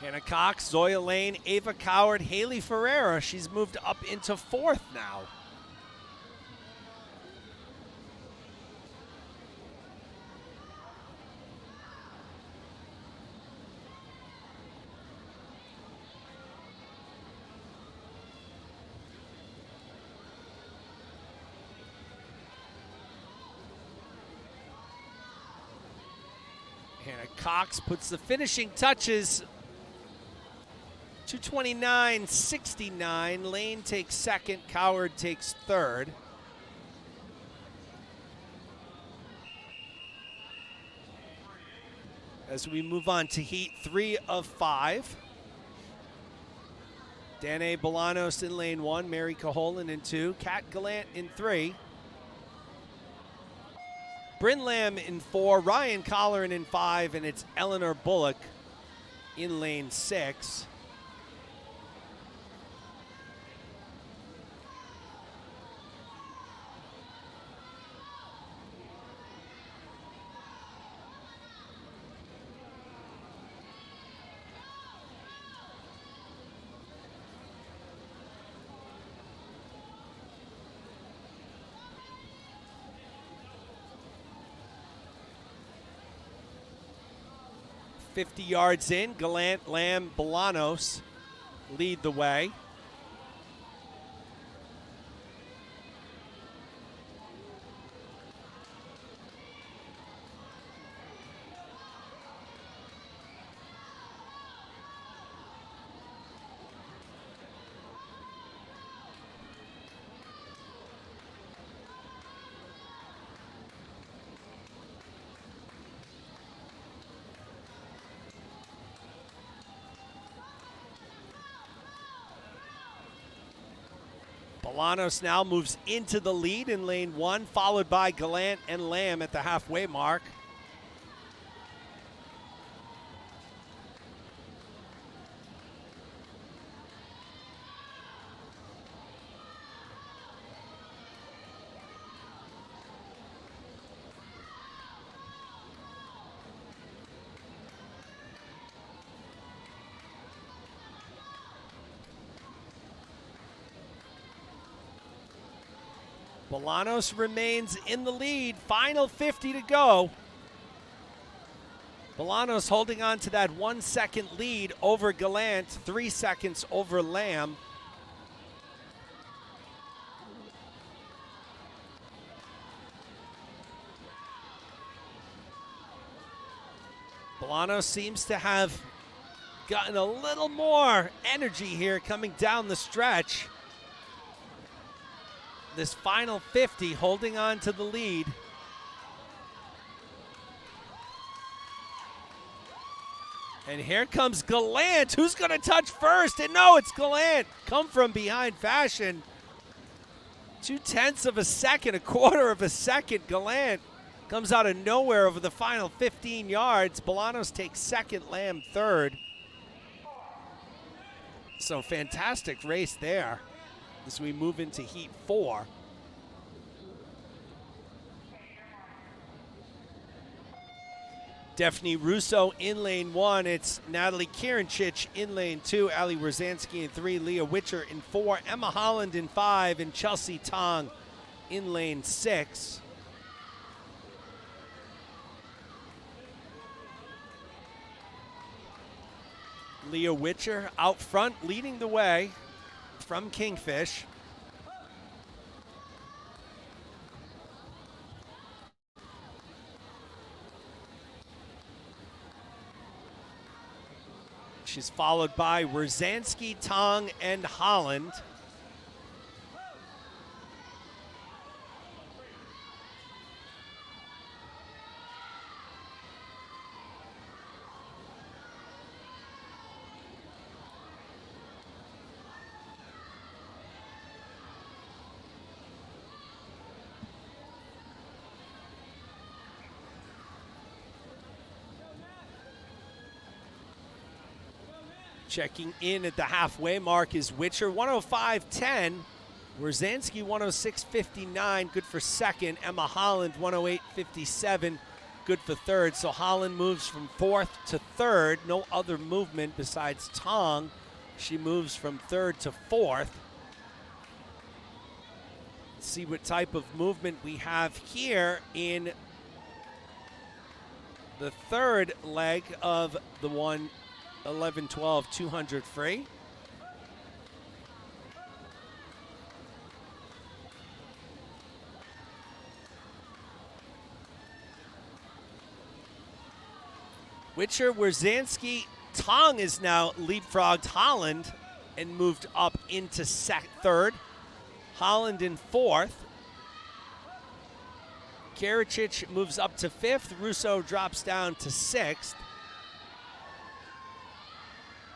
Hannah Cox, Zoya Lane, Ava Coward, Haley Ferreira. She's moved up into 4th now. Hannah Cox puts the finishing touches. 229.69. Lane takes second, Coward takes third. As we move on to heat 3 of 5. Danae Bolanos in lane 1, Mary Caholen in 2, Kat Gallant in 3. Bryn Lamb in 4, Ryan Colleran in 5, and it's Eleanor Bullock in lane 6. 50 yards in, Gallant, Lamb, Bolanos lead the way. Bolanos now moves into the lead in lane 1, followed by Gallant and Lamb at the halfway mark. Bolanos remains in the lead. Final 50 to go. Bolanos holding on to that 1 second lead over Gallant, 3 seconds over Lamb. Bolanos seems to have gotten a little more energy here coming down the stretch. This final 50 holding on to the lead. And here comes Gallant. Who's going to touch first? And no, it's Gallant. Come from behind fashion. 0.2 of a second, a quarter of a second. Gallant comes out of nowhere over the final 15 yards. Bolanos takes second, Lamb third. So fantastic race there as we move into heat 4. Daphne Russo in lane 1. It's Natalie Kieranchich in lane 2. Ali Wierzanski in 3. Leah Witcher in 4. Emma Holland in 5. And Chelsea Tong in lane 6. Leah Witcher out front leading the way from Kingfish. She's followed by Wierzanski, Tong, and Holland. Checking in at the halfway mark is Witcher, 105.10. Wierzanski, 106.59, good for second. Emma Holland, 108.57, good for third. So Holland moves from fourth to third. No other movement besides Tong. She moves from third to fourth. Let's see what type of movement we have here in the third leg of the 11-12 200 free. Witcher, Wierzanski, Tong is now leapfrogged Holland and moved up into third. Holland in fourth. Karacic moves up to fifth. Russo drops down to sixth.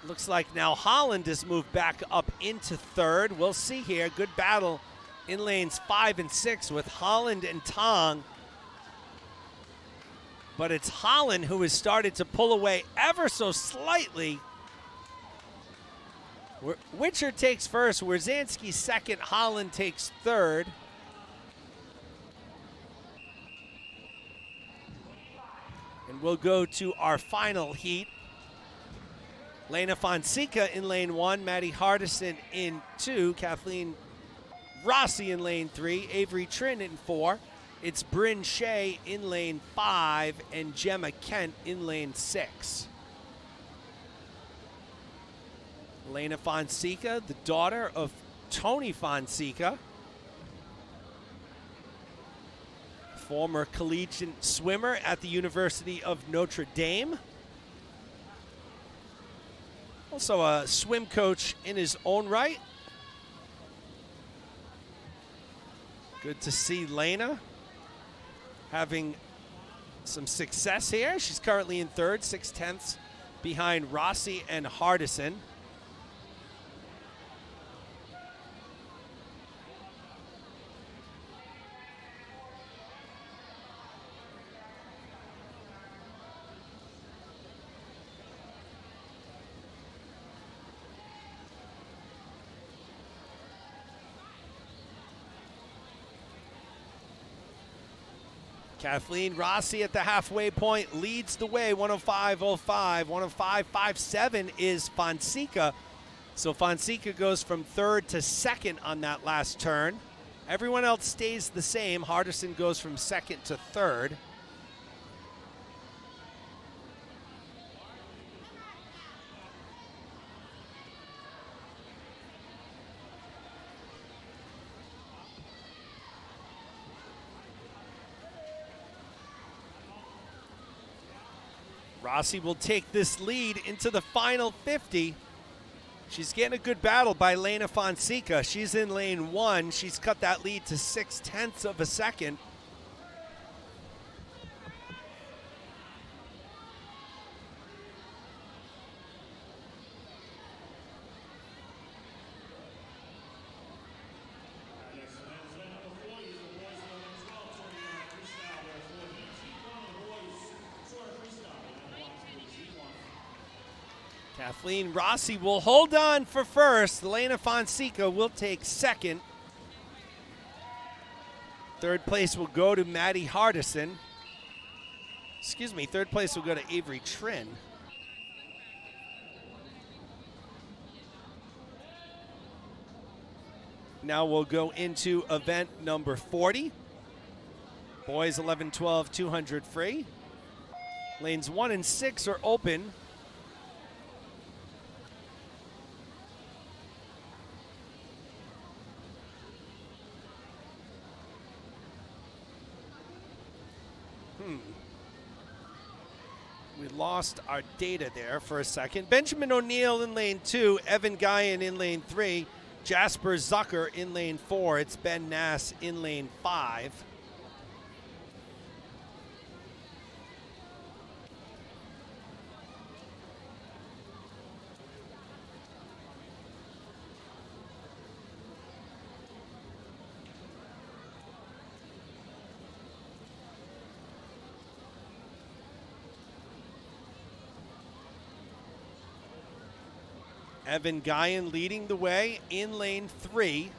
Looks like now Holland has moved back up into third. We'll see here. Good battle in lanes 5 and 6 with Holland and Tong. But it's Holland who has started to pull away ever so slightly. Witcher takes first. Wierzanski second. Holland takes third. And we'll go to our final heat. Lena Fonseca in lane 1, Maddie Hardison in 2, Kathleen Rossi in lane 3, Avery Trin in 4. It's Bryn Shea in lane 5 and Gemma Kent in lane 6. Elena Fonseca, the daughter of Tony Fonseca, former collegiate swimmer at the University of Notre Dame. Also a swim coach in his own right. Good to see Lena having some success here. She's currently in third, 6/10 behind Rossi and Hardison. Kathleen Rossi at the halfway point leads the way, 105.05. 105.57 is Fonseca. So Fonseca goes from third to second on that last turn. Everyone else stays the same. Hardison goes from second to third. Rossi will take this lead into the final 50. She's getting a good battle by Lena Fonseca. She's in lane 1. She's cut that lead to 6/10 of a second. Kathleen Rossi will hold on for first. Elena Fonseca will take second. Third place will go to Maddie Hardison. Excuse me, third place will go to Avery Trin. Now we'll go into event number 40. Boys 11-12, 200 free. Lanes 1 and 6 are open. We lost our data there for a second. Benjamin O'Neill in lane 2, Evan Guyan in lane 3, Jasper Zucker in lane 4. It's Ben Nass in lane 5. Evan Guyan leading the way in lane 3.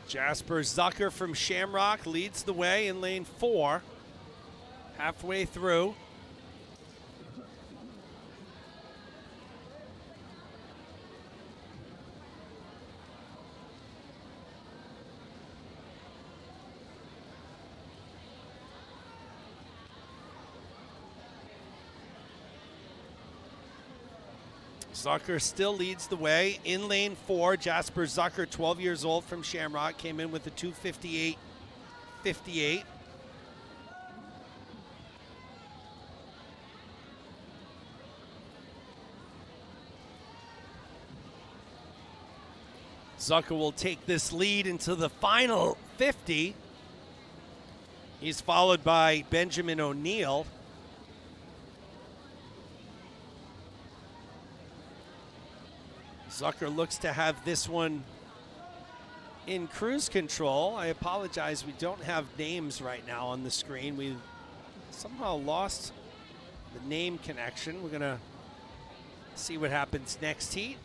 Jasper Zucker from Shamrock leads the way in lane 4, halfway through. Zucker still leads the way in lane 4. Jasper Zucker, 12 years old from Shamrock, came in with a 2:58.58. Zucker will take this lead into the final 50. He's followed by Benjamin O'Neill. Zucker looks to have this one in cruise control. I apologize, we don't have names right now on the screen. We somehow lost the name connection. We're gonna see what happens next heat.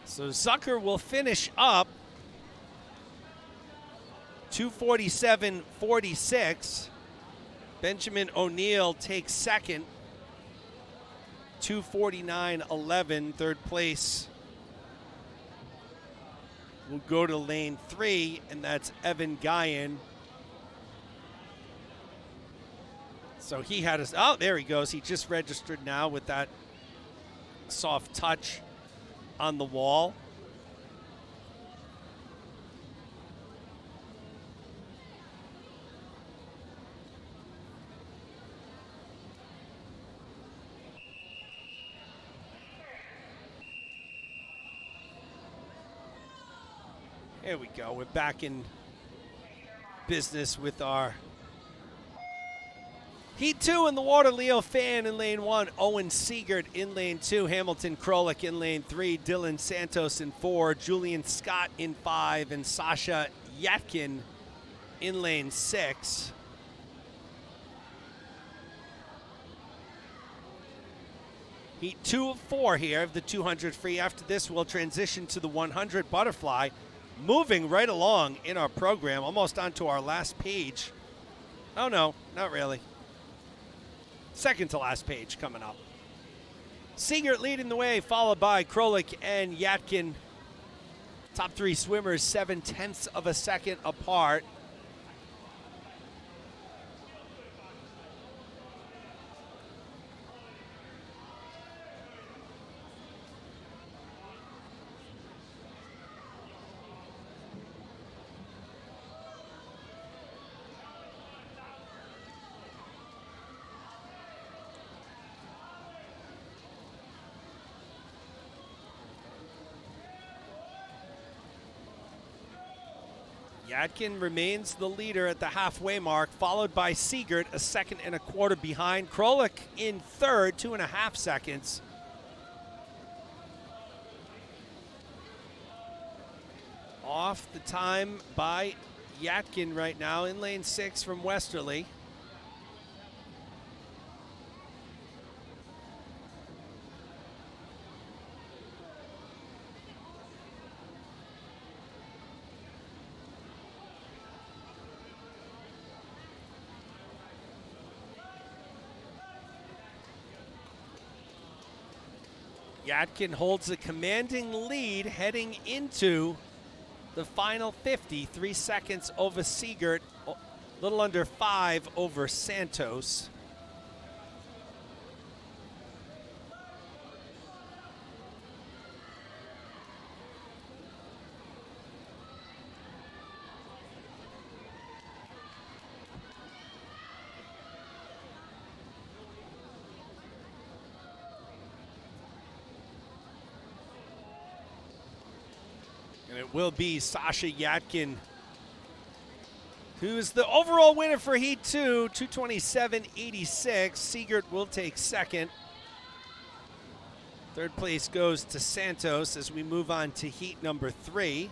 So Zucker will finish up 247.46. Benjamin O'Neill takes second, 249.11. Third place will go to lane 3, and that's Evan Guyan. So he had us. Oh, there he goes. He just registered now with that soft touch on the wall. There we go. We're back in business with our Heat 2 in the water. Leo Fan in lane 1. Owen Siegert in lane 2. Hamilton Krolik in lane 3. Dylan Santos in 4. Julian Scott in 5. And Sasha Yatkin in lane 6. Heat 2 of 4 here of the 200 free. After this, we'll transition to the 100 butterfly. Moving right along in our program, almost onto our last page. Oh no, not really. Second to last page coming up. Siegert leading the way, followed by Krolik and Yatkin. Top 3 swimmers 0.7 of a second apart. Yatkin remains the leader at the halfway mark, followed by Siegert, a 1.25 seconds behind. Krolik in third, 2.5 seconds. Off the time by Yatkin right now in lane 6 from Westerly. Yatkin holds a commanding lead heading into the final 50. 3 seconds over Siegert, a little under 5 over Santos. And it will be Sasha Yatkin, who's the overall winner for Heat 2, 227.86. Siegert will take second. Third place goes to Santos as we move on to Heat number 3.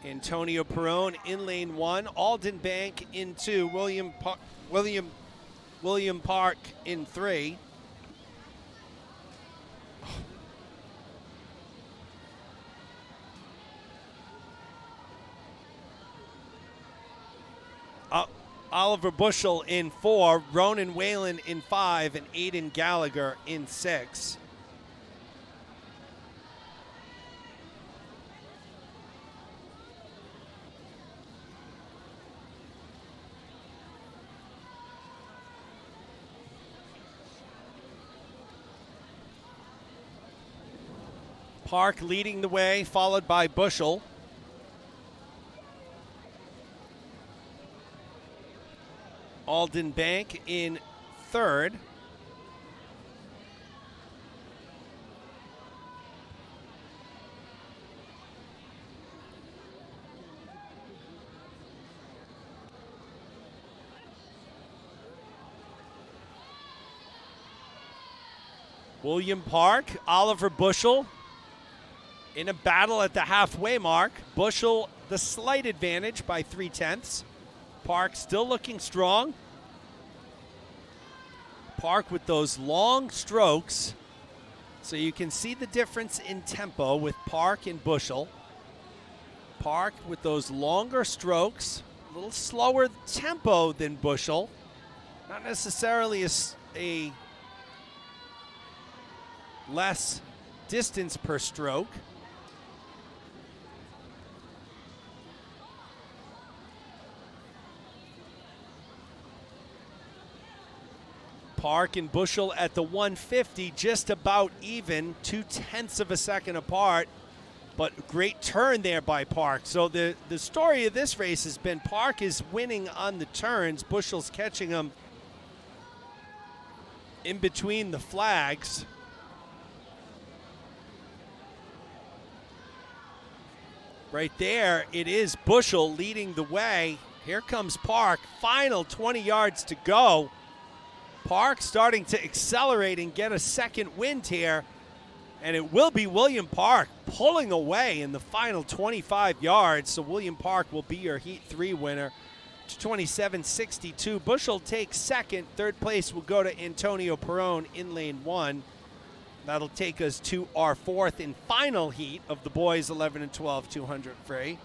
Antonio Perone in lane 1, Alden Bank in 2, William Park in 3. Oliver Bushell in 4, Ronan Whalen in 5, and Aiden Gallagher in 6. Park leading the way, followed by Bushell. Alden Bank in third. William Park, Oliver Bushel in a battle at the halfway mark. Bushel the slight advantage by 0.3. Park still looking strong. Park with those long strokes. So you can see the difference in tempo with Park and Bushel. Park with those longer strokes, a little slower tempo than Bushel. Not necessarily a less distance per stroke. Park and Bushel at the 150, just about even, 0.2 of a second apart, but great turn there by Park. So the story of this race has been Park is winning on the turns. Bushel's catching him in between the flags. Right there, it is Bushel leading the way. Here comes Park, final 20 yards to go. Park starting to accelerate and get a second wind here. And it will be William Park pulling away in the final 25 yards. So William Park will be your Heat 3 winner to 27.62. Bushel takes second. Third place will go to Antonio Perone in lane 1. That'll take us to our fourth and final heat of the boys 11 and 12 200 free.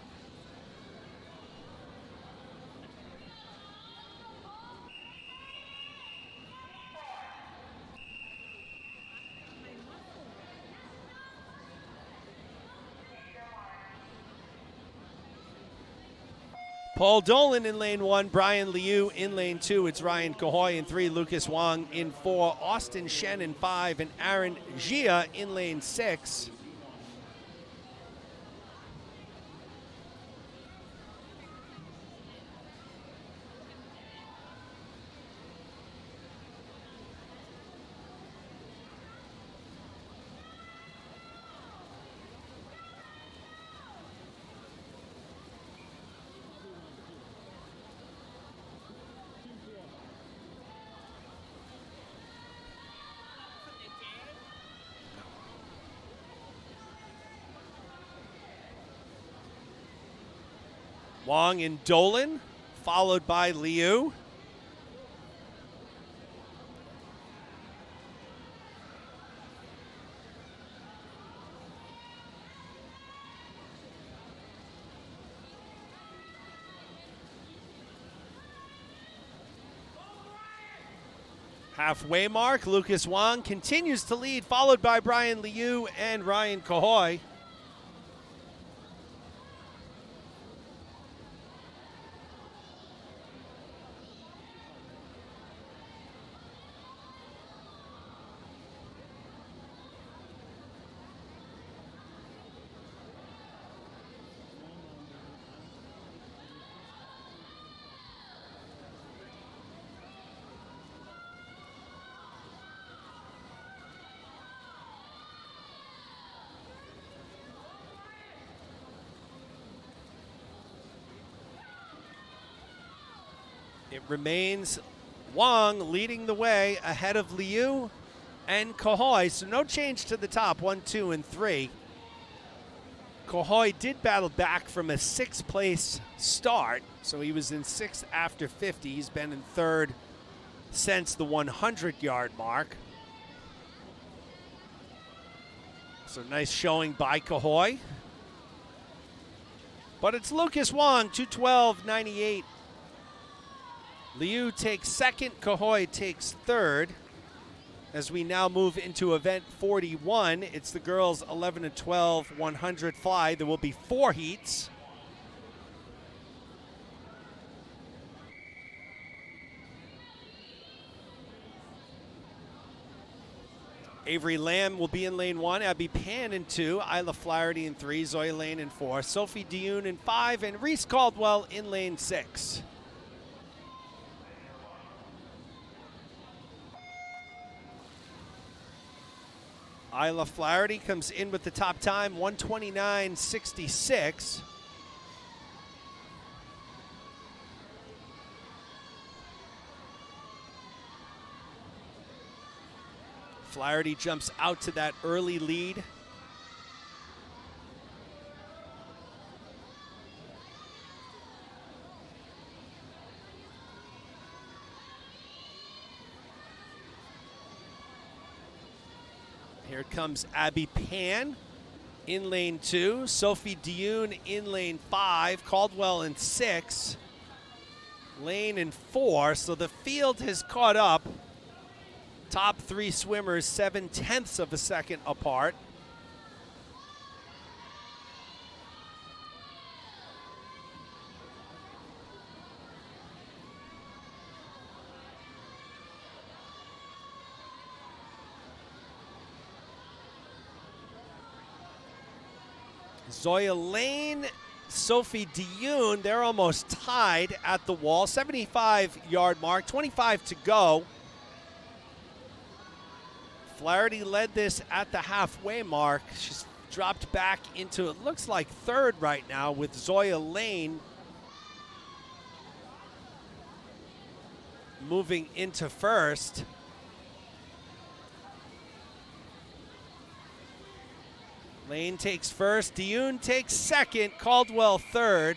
Paul Dolan in lane 1, Brian Liu in lane 2. It's Ryan Cahoy in 3, Lucas Wang in 4, Austin Shen in 5, and Aaron Gia in lane 6. Wang and Dolan, followed by Liu. Halfway mark, Lucas Wang continues to lead, followed by Brian Liu and Ryan Cahoy. It remains Wang leading the way ahead of Liu and Cahoy. So no change to the top, 1, 2, and 3. Cahoy did battle back from a 6th place start. So he was in 6th after 50. He's been in 3rd since the 100-yard mark. So nice showing by Cahoy. But it's Lucas Wang, 2:12.98. Liu takes second, Cahoy takes third. As we now move into event 41, it's the girls 11 and 12 100 fly. There will be 4 heats. Avery Lamb will be in lane 1, Abby Pan in 2, Isla Flaherty in 3, Zoe Lane in 4, Sophie Dioun in 5, and Reese Caldwell in lane 6. Isla Flaherty comes in with the top time, 1:29.66. Flaherty jumps out to that early lead. Here comes Abby Pan in lane 2. Sophie Dionne in lane 5. Caldwell in 6. Lane in 4. So the field has caught up. Top 3 swimmers 0.7 of a second apart. Zoya Lane, Sophie Dionne, they're almost tied at the wall. 75-yard mark, 25 to go. Flaherty led this at the halfway mark. She's dropped back into, it looks like, third right now with Zoya Lane moving into first. Lane takes first, Dionne takes second, Caldwell third.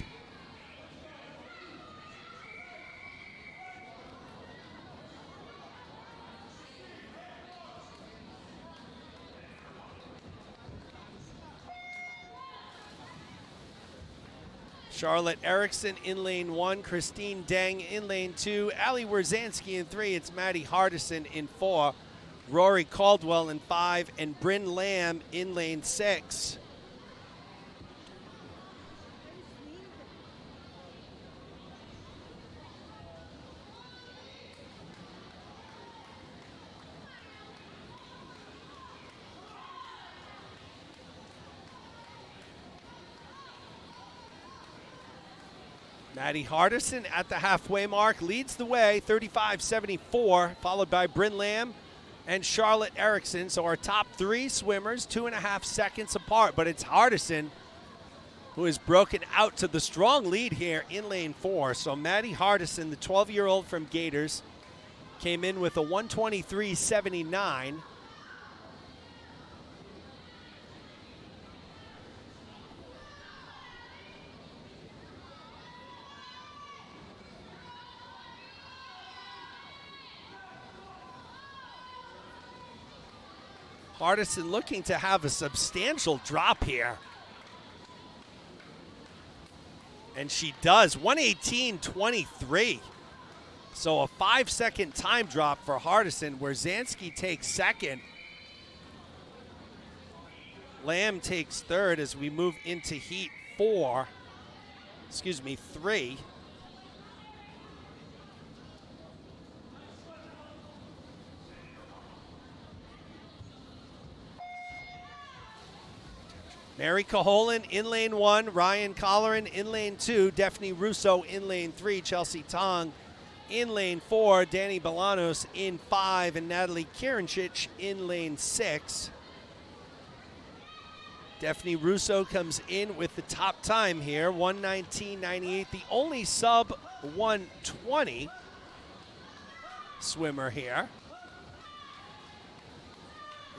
Charlotte Erickson in lane 1, Christine Deng in lane 2, Ali Wierzanski in 3, it's Maddie Hardison in 4, Rory Caldwell in 5, and Bryn Lamb in lane 6. Maddie Hardison at the halfway mark leads the way, 35.74, followed by Bryn Lamb and Charlotte Erickson. So our top 3 swimmers, 2.5 seconds apart, but it's Hardison who has broken out to the strong lead here in lane 4. So Maddie Hardison, the 12-year-old from Gators, came in with a 1:23.79. Hardison looking to have a substantial drop here. And she does, 1:18.23. So a 5-second time drop for Hardison, where Wierzanski takes second. Lamb takes third as we move into heat 3. Mary Caholen in lane 1, Ryan Colleran in lane 2, Daphne Russo in lane 3, Chelsea Tong in lane 4, Danny Bolanos in 5, and Natalie Kieranchich in lane 6. Daphne Russo comes in with the top time here, 1:19.98, the only sub 1:20 swimmer here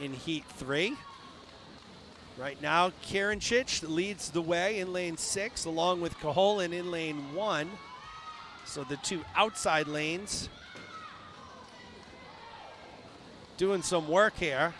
in heat 3. Right now, Kieranchich leads the way in lane 6, along with Caholen in lane 1. So the 2 outside lanes doing some work here.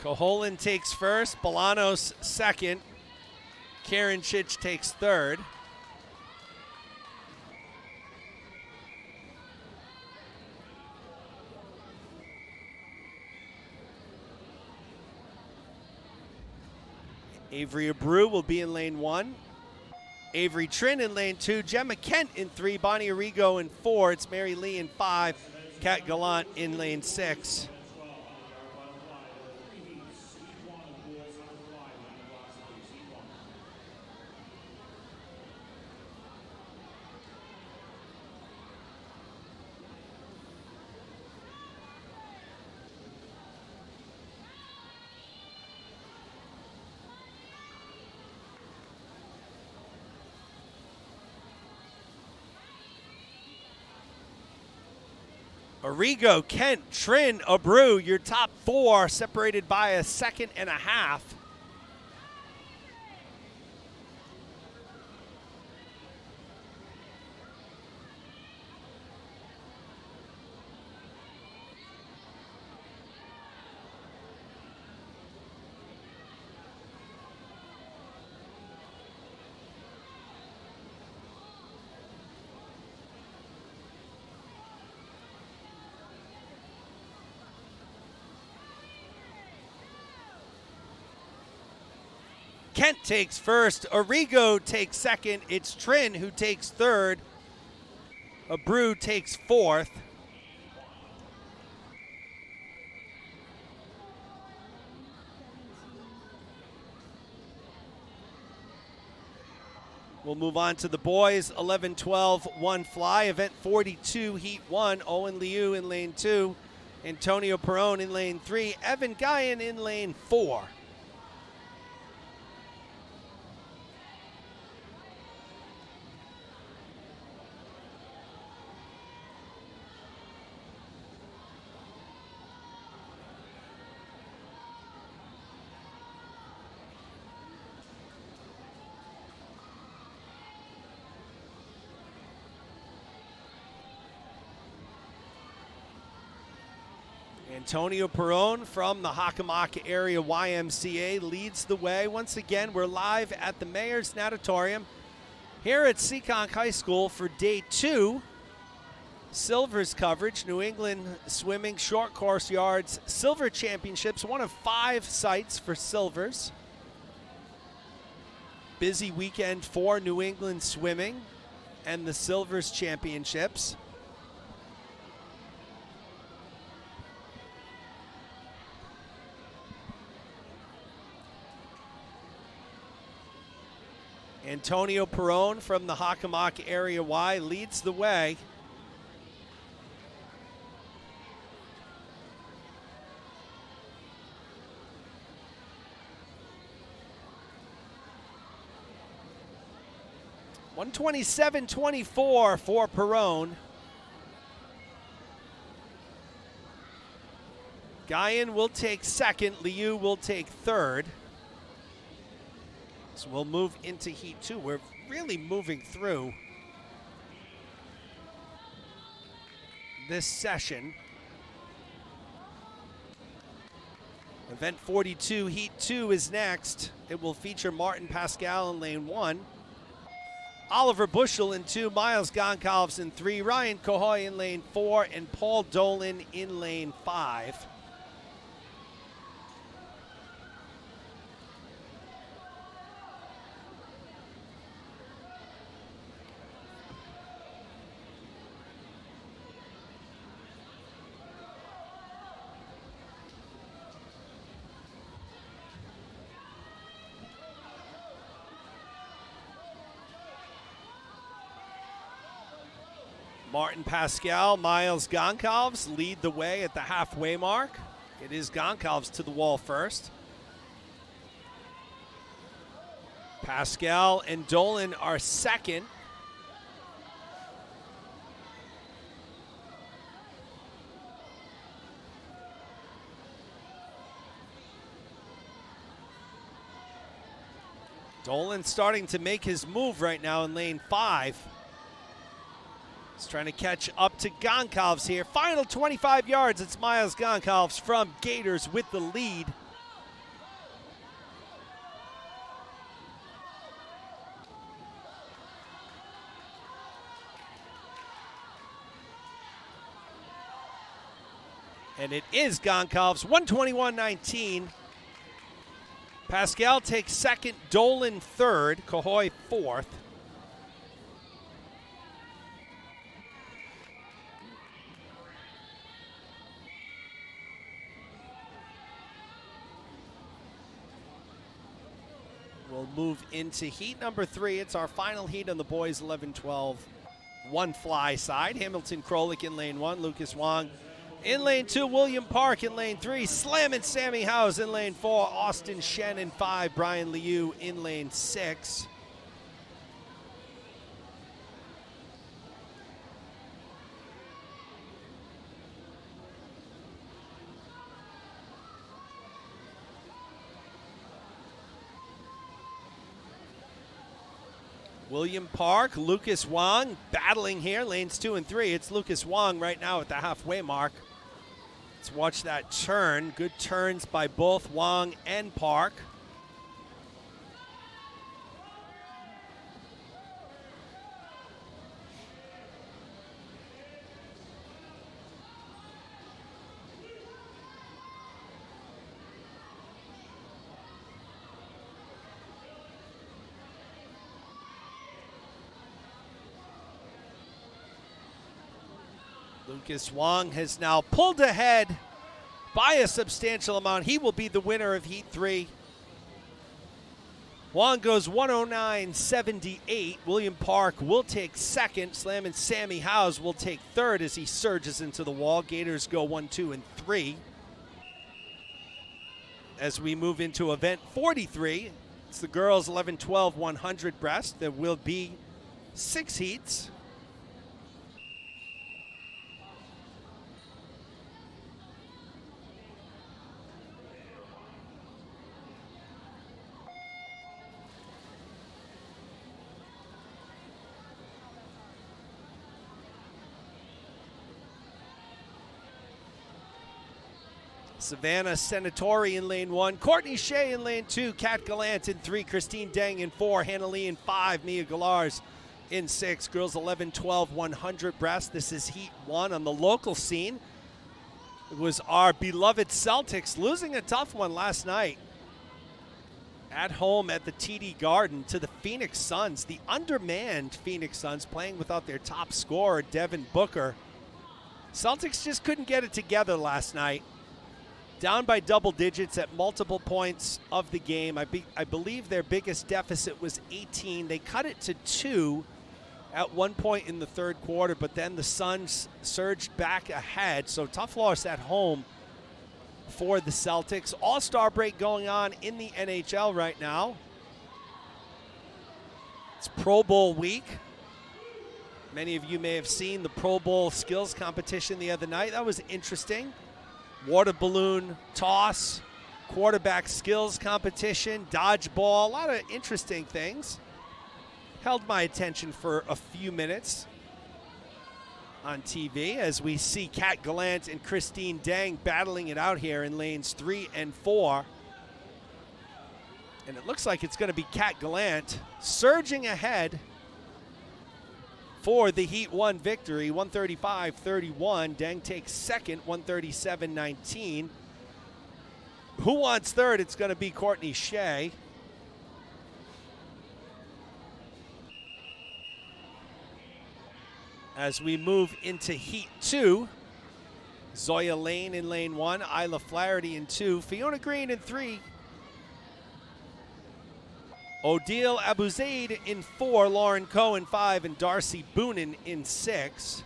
Caholen takes first, Bolanos second, Kieranchich takes third. Avery Abreu will be in lane 1. Avery Trin in lane 2, Gemma Kent in 3, Bonnie Arrigo in 4, it's Mary Lee in 5, Kat Gallant in lane 6. Arrigo, Kent, Trin, Abreu, your top 4 separated by a second and a half. Kent takes first, Arrigo takes second, it's Trin who takes third, Abreu takes fourth. We'll move on to the boys, 11-12, 1 fly, event 42, heat 1, Owen Liu in lane 2, Antonio Perone in lane 3, Evan Guyan in lane 4. Antonio Perone from the Hockomock Area YMCA leads the way. Once again, we're live at the Mayor's Natatorium here at Seekonk High School for day 2. Silvers coverage, New England Swimming Short Course Yards Silver Championships, one of 5 sites for Silvers. Busy weekend for New England Swimming and the Silvers Championships. Antonio Perone from the Hockomock Area Y leads the way. $127.24 for Perone. Guyan will take second. Liu will take third. So we'll move into heat 2. We're really moving through this session. Event 42, heat 2 is next. It will feature Martin Pascal in lane 1, Oliver Bushel in 2, Miles Goncalves in 3, Ryan Cohoy in lane 4, and Paul Dolan in lane 5. Martin Pascal, Miles Goncalves lead the way at the halfway mark. It is Goncalves to the wall first. Pascal and Dolan are second. Dolan starting to make his move right now in lane 5. He's trying to catch up to Goncalves here. Final 25 yards. It's Miles Goncalves from Gators with the lead. And it is Goncalves, 121.19. Pascal takes second, Dolan third, Cohoy fourth. We'll move into heat number 3. It's our final heat on the boys 11-12. One fly side. Hamilton Krolik in lane 1. Lucas Wong in lane 2. William Park in lane 3. Slamming Sammy Howes in lane 4. Austin Shen in 5. Brian Liu in lane 6. William Park, Lucas Wong battling here, lanes 2 and 3. It's Lucas Wong right now at the halfway mark. Let's watch that turn. Good turns by both Wong and Park. Lucas Wong has now pulled ahead by a substantial amount. He will be the winner of Heat 3. Wong goes 109.78. William Park will take second. Slam and Sammy Howes will take third as he surges into the wall. Gators go 1, 2, and 3. As we move into event 43, it's the girls 11-12 100 breast. There will be 6 heats. Savannah Senatori in lane 1, Courtney Shea in lane 2, Kat Gallant in 3, Christine Deng in 4, Hannah Lee in 5, Mia Galars in 6. Girls 11-12 100 breast. This is Heat 1 on the local scene. It was our beloved Celtics losing a tough one last night at home at the TD Garden to the Phoenix Suns. The undermanned Phoenix Suns playing without their top scorer, Devin Booker. Celtics just couldn't get it together last night. Down by double digits at multiple points of the game. I believe their biggest deficit was 18. They cut it to 2 at one point in the third quarter, but then the Suns surged back ahead. So tough loss at home for the Celtics. All-Star break going on in the NHL right now. It's Pro Bowl week. Many of you may have seen the Pro Bowl skills competition the other night. That was interesting. Water balloon toss, quarterback skills competition, dodgeball, a lot of interesting things. Held my attention for a few minutes on TV as we see Kat Gallant and Christine Deng battling it out here in lanes 3 and 4. And it looks like it's going to be Kat Gallant surging ahead for the Heat 1 victory, 135-31. Deng takes second, 137-19. Who wants third? It's going to be Courtney Shea. As we move into Heat 2, Zoya Lane in lane 1, Isla Flaherty in 2, Fiona Green in 3, Odile Abuzaid in 4, Lauren Coe in 5, and Darcy Boonin in 6.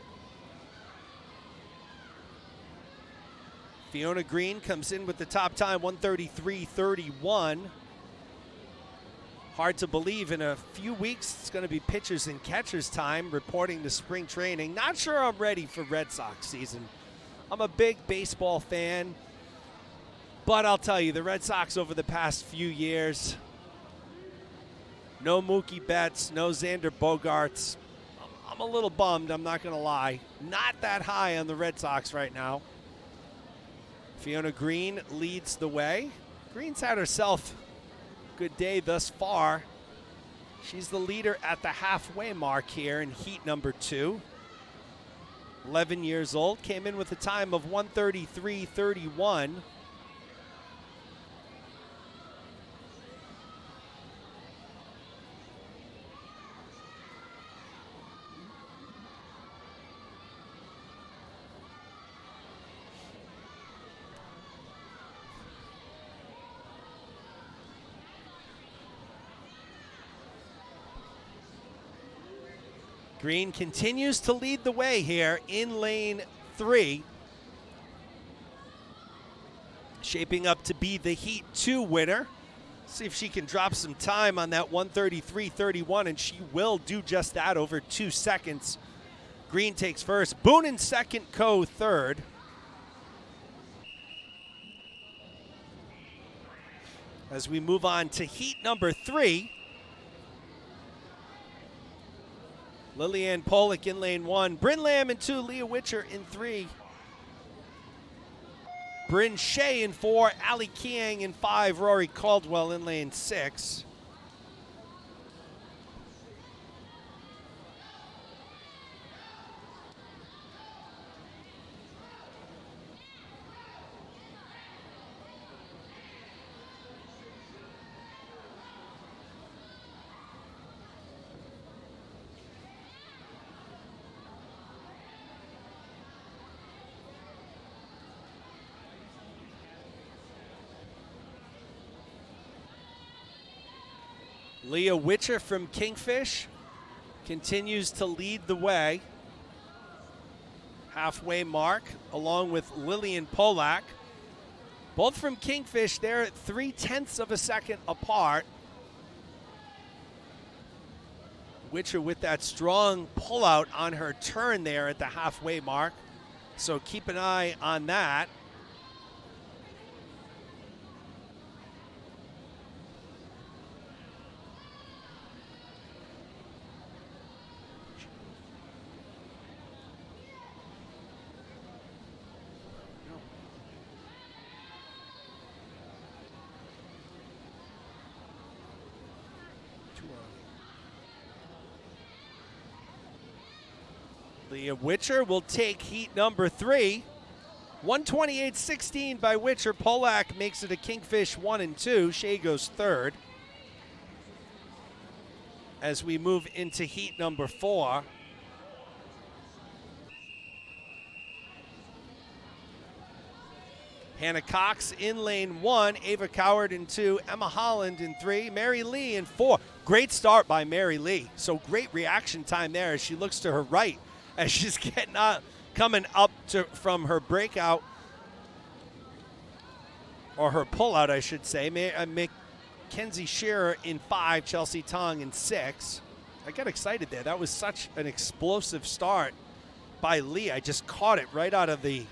Fiona Green comes in with the top time, 133.31. Hard to believe in a few weeks it's going to be pitchers and catchers time reporting to spring training. Not sure I'm ready for Red Sox season. I'm a big baseball fan, but I'll tell you, the Red Sox over the past few years, no Mookie Betts, no Xander Bogaerts. I'm a little bummed, I'm not going to lie. Not that high on the Red Sox right now. Fiona Green leads the way. Green's had herself a good day thus far. She's the leader at the halfway mark here in Heat number 2. 11 years old, came in with a time of 133.31. Green continues to lead the way here in lane 3. Shaping up to be the Heat 2 winner. See if she can drop some time on that 133.31, and she will do just that over 2 seconds. Green takes first, Boone in second, Coe third. As we move on to heat number 3. Lillian Pollock in lane 1, Bryn Lamb in 2, Leah Witcher in 3. Bryn Shea in 4, Ali Kiang in 5, Rory Caldwell in lane 6. Leah Witcher from Kingfish continues to lead the way. Halfway mark, along with Lillian Polak. Both from Kingfish, they're at 0.3 of a second apart. Witcher with that strong pullout on her turn there at the halfway mark. So keep an eye on that. Leah Witcher will take heat number 3. 128.16 by Witcher. Polak makes it a Kingfish 1 and 2. Shea goes third. As we move into heat number 4. Hannah Cox in lane 1, Ava Coward in 2, Emma Holland in 3, Mary Lee in 4. Great start by Mary Lee. So great reaction time there as she looks to her right as she's coming up from her breakout, or her pullout, I should say. Mackenzie Shearer in 5, Chelsea Tong in 6. I got excited there. That was such an explosive start by Lee. I just caught it right out of the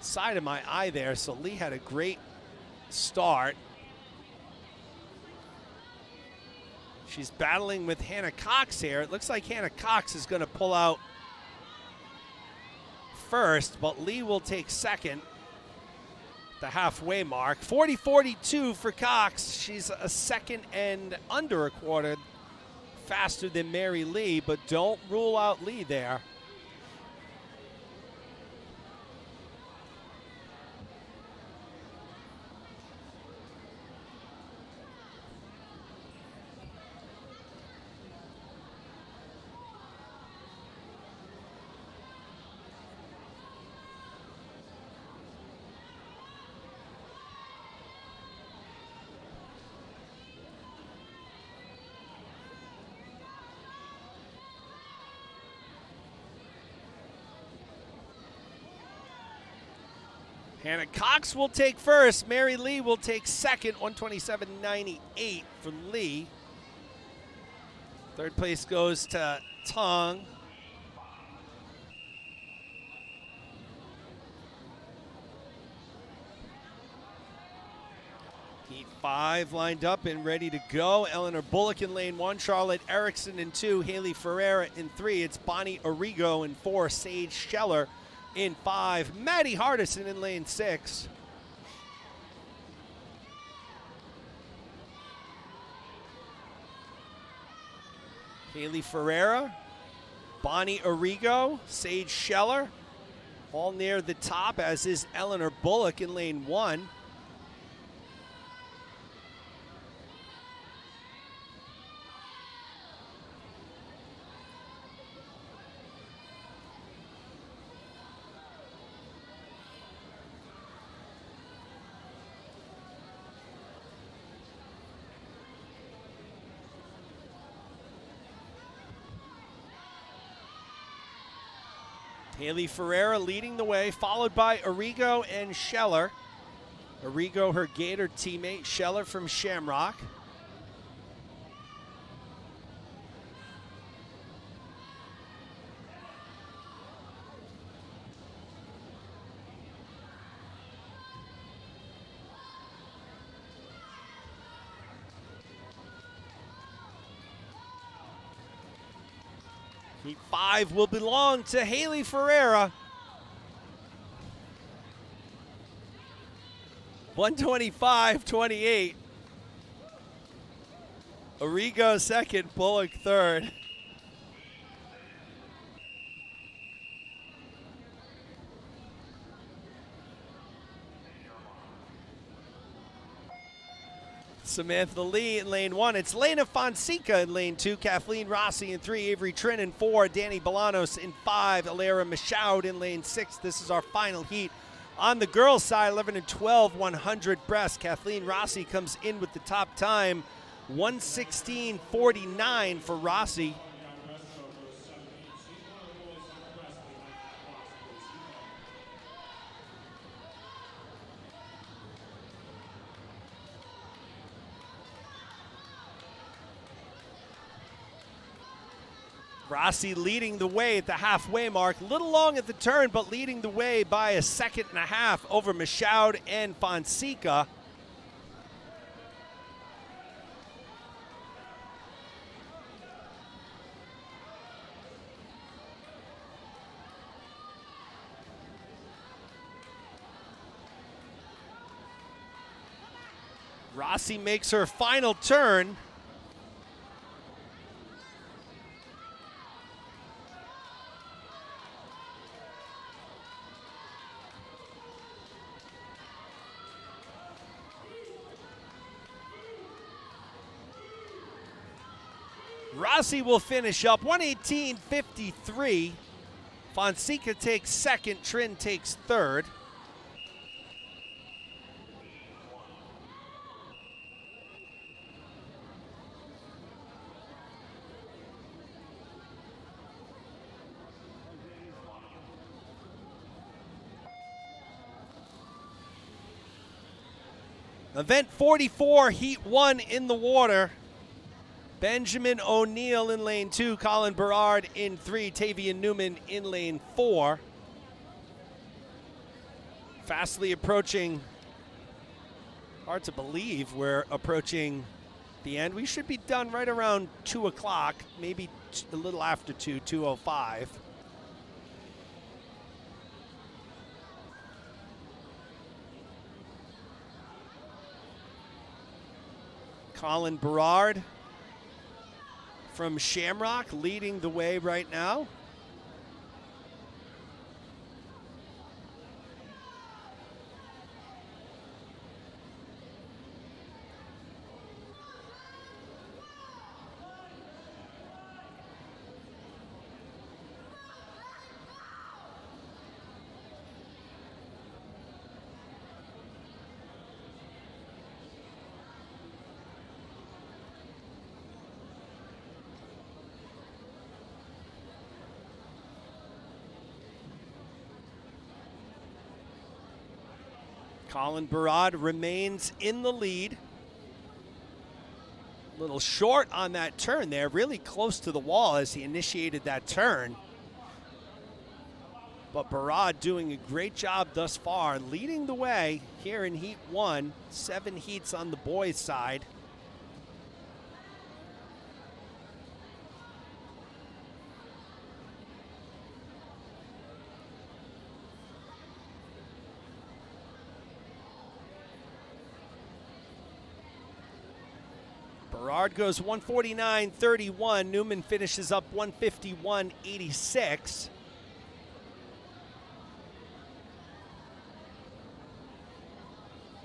side of my eye there. So Lee had a great start. She's battling with Hannah Cox here. It looks like Hannah Cox is going to pull out first, but Lee will take second. The halfway mark. 40.42 for Cox. She's a second and under a quarter faster than Mary Lee, but don't rule out Lee there. Hannah Cox will take first. Mary Lee will take second. 127.98 for Lee. Third place goes to Tong. Heat 5 lined up and ready to go. Eleanor Bullock in lane 1. Charlotte Erickson in 2. Haley Ferreira in 3. It's Bonnie Arrigo in 4. Sage Scheller in 5. Maddie Hardison in lane 6. Haley Ferreira, Bonnie Arrigo, Sage Scheller, all near the top, as is Eleanor Bullock in lane 1. Haley Ferreira leading the way, followed by Arrigo and Scheller. Arrigo, her Gator teammate, Scheller from Shamrock. Heat 5 will belong to Haley Ferreira. 125.28. Arrigo second, Bullock third. Samantha Lee in lane 1. It's Lena Fonseca in lane 2. Kathleen Rossi in 3. Avery Trin in 4. Danny Bolanos in 5. Alara Michaud in lane 6. This is our final heat. On the girls' side, 11 and 12, 100 breast. Kathleen Rossi comes in with the top time, 116.49 for Rossi. Rossi leading the way at the halfway mark. Little long at the turn, but leading the way by a second and a half over Michaud and Fonseca. Rossi makes her final turn. Rossi will finish up 118.53. Fonseca takes second, Trin takes third. Event 44, Heat 1 in the water. Benjamin O'Neill in lane 2, Colin Berard in 3, Tavian Newman in lane 4. Fastly approaching, hard to believe we're approaching the end. We should be done right around 2 o'clock, maybe a little after 2:05. Colin Berard from Shamrock leading the way right now. Colin Berard remains in the lead. A little short on that turn there, really close to the wall as he initiated that turn. But Berard doing a great job thus far, leading the way here in Heat 1. 7 heats on the boys' side. Berard goes 149.31. Newman finishes up 151.86.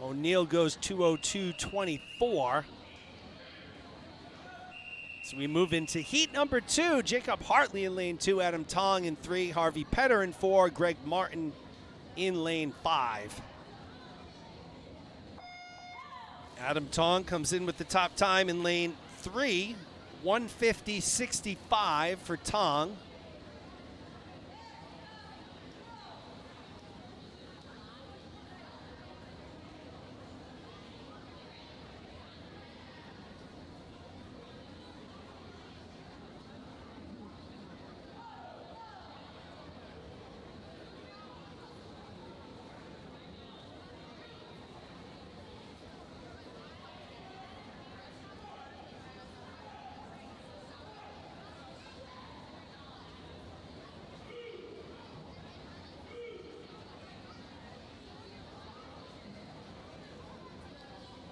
O'Neill goes 202.24. So we move into heat number 2. Jacob Hartley in lane 2, Adam Tong in 3, Harvey Petter in 4, Greg Martin in lane 5. Adam Tong comes in with the top time in lane 3, 150.65 for Tong.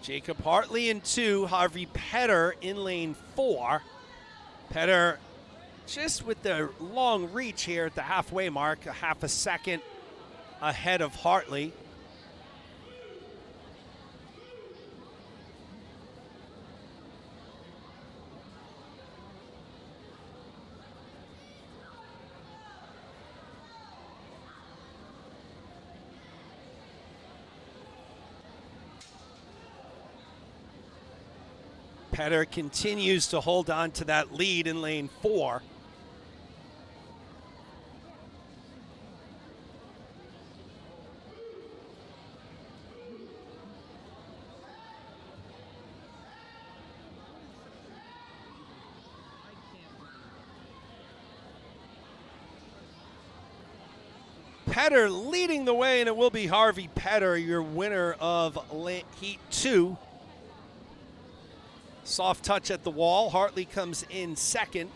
Jacob Hartley in 2, Harvey Petter in lane 4. Petter just with the long reach here at the halfway mark, a half a second ahead of Hartley. Petter continues to hold on to that lead in lane 4. Petter leading the way, and it will be Harvey Petter, your winner of Heat 2. Soft touch at the wall. Hartley comes in second.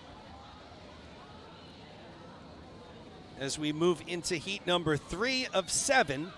As we move into heat number 3 of 7.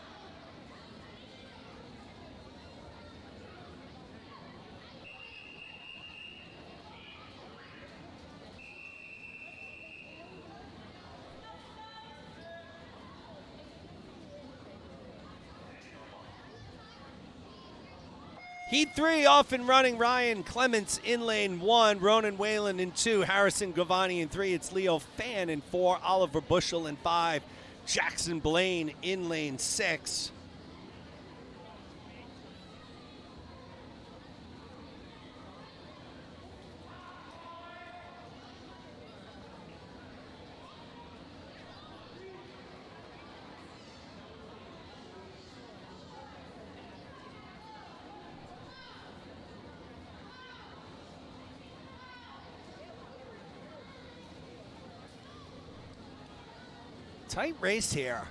Heat 3 off and running. Ryan Clements in lane 1. Ronan Whalen in 2. Harrison Govani in 3. It's Leo Fan in 4. Oliver Bushel in 5. Jackson Blaine in lane 6. Tight race here.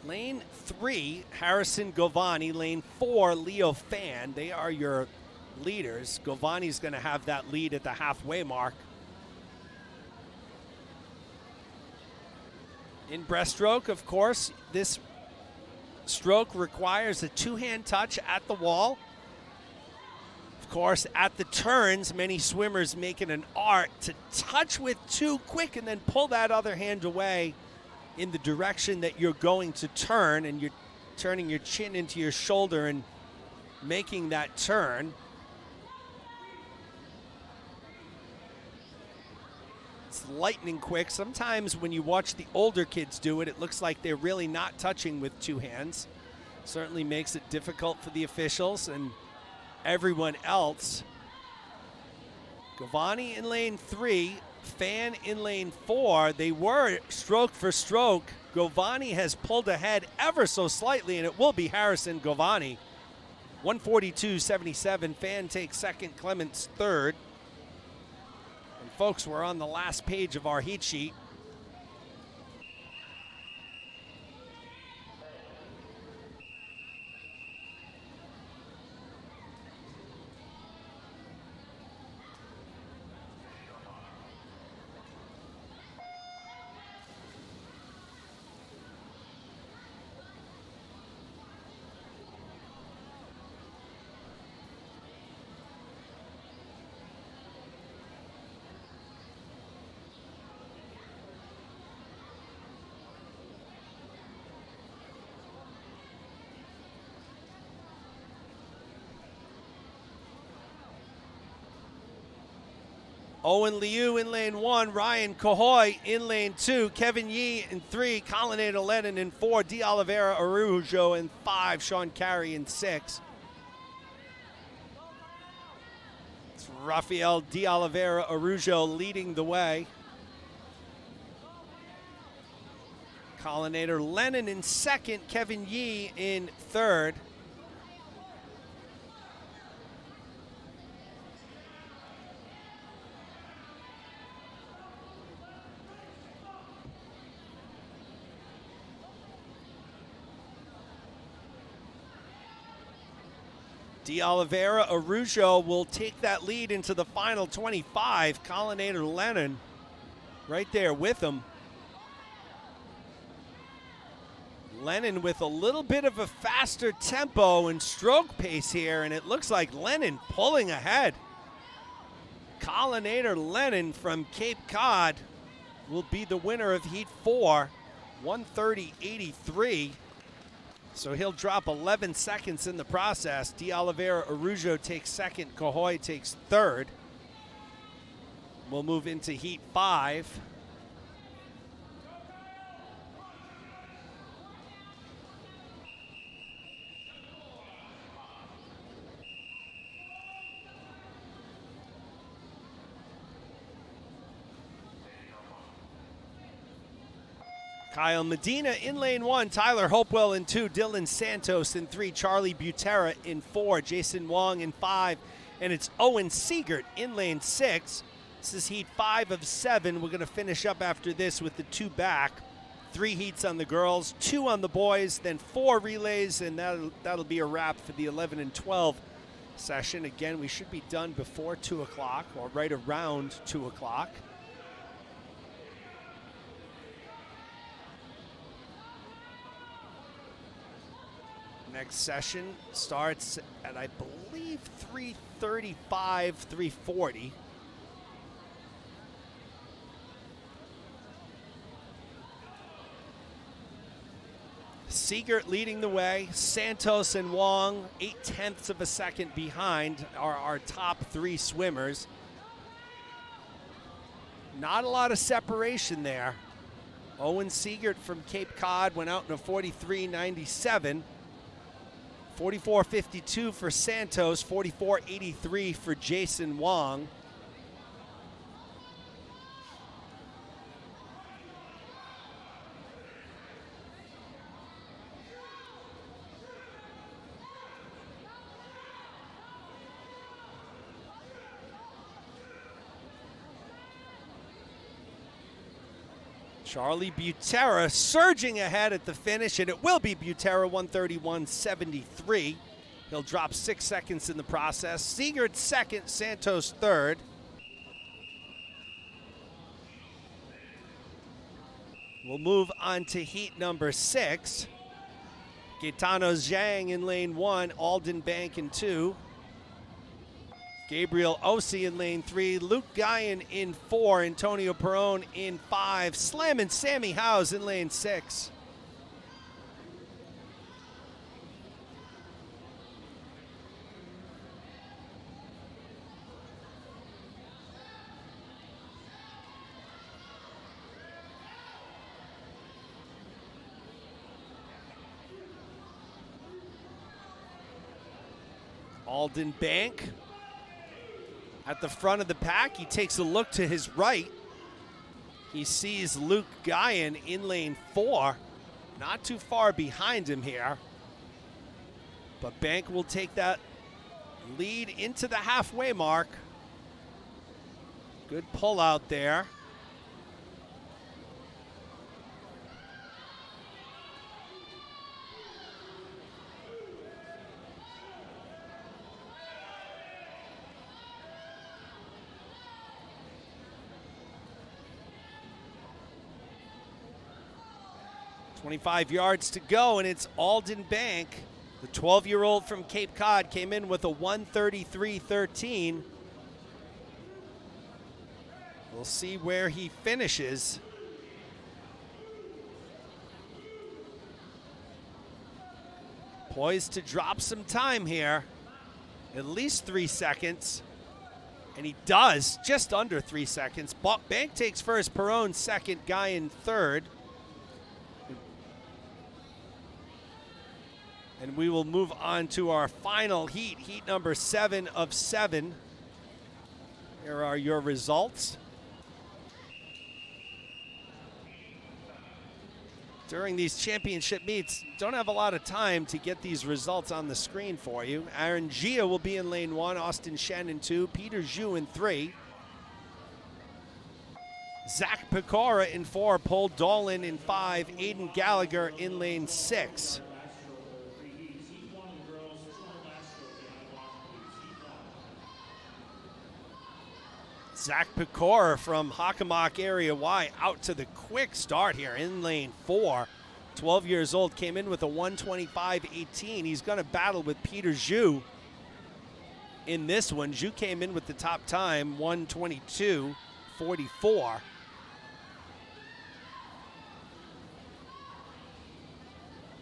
Lane 3, Harrison Govani. Lane 4, Leo Fan. They are your leaders. Govani's going to have that lead at the halfway mark. In breaststroke, of course, this stroke requires a two-hand touch at the wall. Of course, at the turns, many swimmers make it an art to touch with two quick and then pull that other hand away in the direction that you're going to turn, and you're turning your chin into your shoulder and making that turn. It's lightning quick. Sometimes when you watch the older kids do it, it looks like they're really not touching with two hands. Certainly makes it difficult for the officials and everyone else. Govani in lane 3, Fan in lane 4. They were stroke for stroke. Govani has pulled ahead ever so slightly, and it will be Harrison Govani. 142.77. Fan takes second, Clements third. And folks, we're on the last page of our heat sheet. Owen Liu in lane 1, Ryan Cahoy in lane 2, Kevin Yee in 3, Colinator Lennon in 4, De Oliveira Araujo in 5, Sean Carey in 6. It's Rafael De Oliveira Araujo leading the way. Colinator Lennon in 2nd, Kevin Yee in 3rd. De Oliveira Araujo will take that lead into the final 25. Colinator Lennon right there with him. Lennon with a little bit of a faster tempo and stroke pace here, and it looks like Lennon pulling ahead. Collinator Lennon from Cape Cod will be the winner of Heat 4, 130.83. So he'll drop 11 seconds in the process. De Oliveira Arujo takes second, Cahoy takes third. We'll move into Heat 5. Kyle Medina in lane 1, Tyler Hopewell in 2, Dylan Santos in 3, Charlie Butera in 4, Jason Wong in 5, and it's Owen Siegert in lane 6. This is Heat 5 of 7. We're going to finish up after this with the 2 back. 3 heats on the girls, 2 on the boys, then 4 relays, and that'll be a wrap for the 11 and 12 session. Again, we should be done before 2 o'clock or right around 2 o'clock. Next session starts at, I believe, 3:35, 3:40. Siegert leading the way. Santos and Wong 0.8 of a second behind are our top 3 swimmers. Not a lot of separation there. Owen Siegert from Cape Cod went out in a 43.97. 44.52 for Santos, 44.83 for Jason Wong. Charlie Butera surging ahead at the finish, and it will be Butera 131.73. He'll drop 6 seconds in the process. Siegert second, Santos third. We'll move on to heat number 6. Gaetano Zhang in lane 1, Alden Bank in 2. Gabriel Osi in lane 3, Luke Guyon in 4, Antonio Perone in 5, Slam and Sammy Howes in lane 6. Alden Bank at the front of the pack. He takes a look to his right. He sees Luke Guyon in lane 4. Not too far behind him here. But Bank will take that lead into the halfway mark. Good pull out there. .25 yards to go, and it's Alden Bank. The 12-year-old from Cape Cod came in with a 133.13. We'll see where he finishes. Poised to drop some time here. At least 3 seconds. And he does, just under 3 seconds. Bank takes first, Perone second, Guyon third. And we will move on to our final heat, heat number 7 of 7. Here are your results. During these championship meets, don't have a lot of time to get these results on the screen for you. Aaron Gia will be in lane 1, Austin Shen in 2, Peter Zhu in 3. Zach Pecora in 4, Paul Dolan in 5, Aiden Gallagher in lane 6. Zach Pecora from Hockomock Area Y out to the quick start here in lane 4. 12 years old, came in with a 125.18. He's going to battle with Peter Zhu in this one. Zhu came in with the top time, 122.44.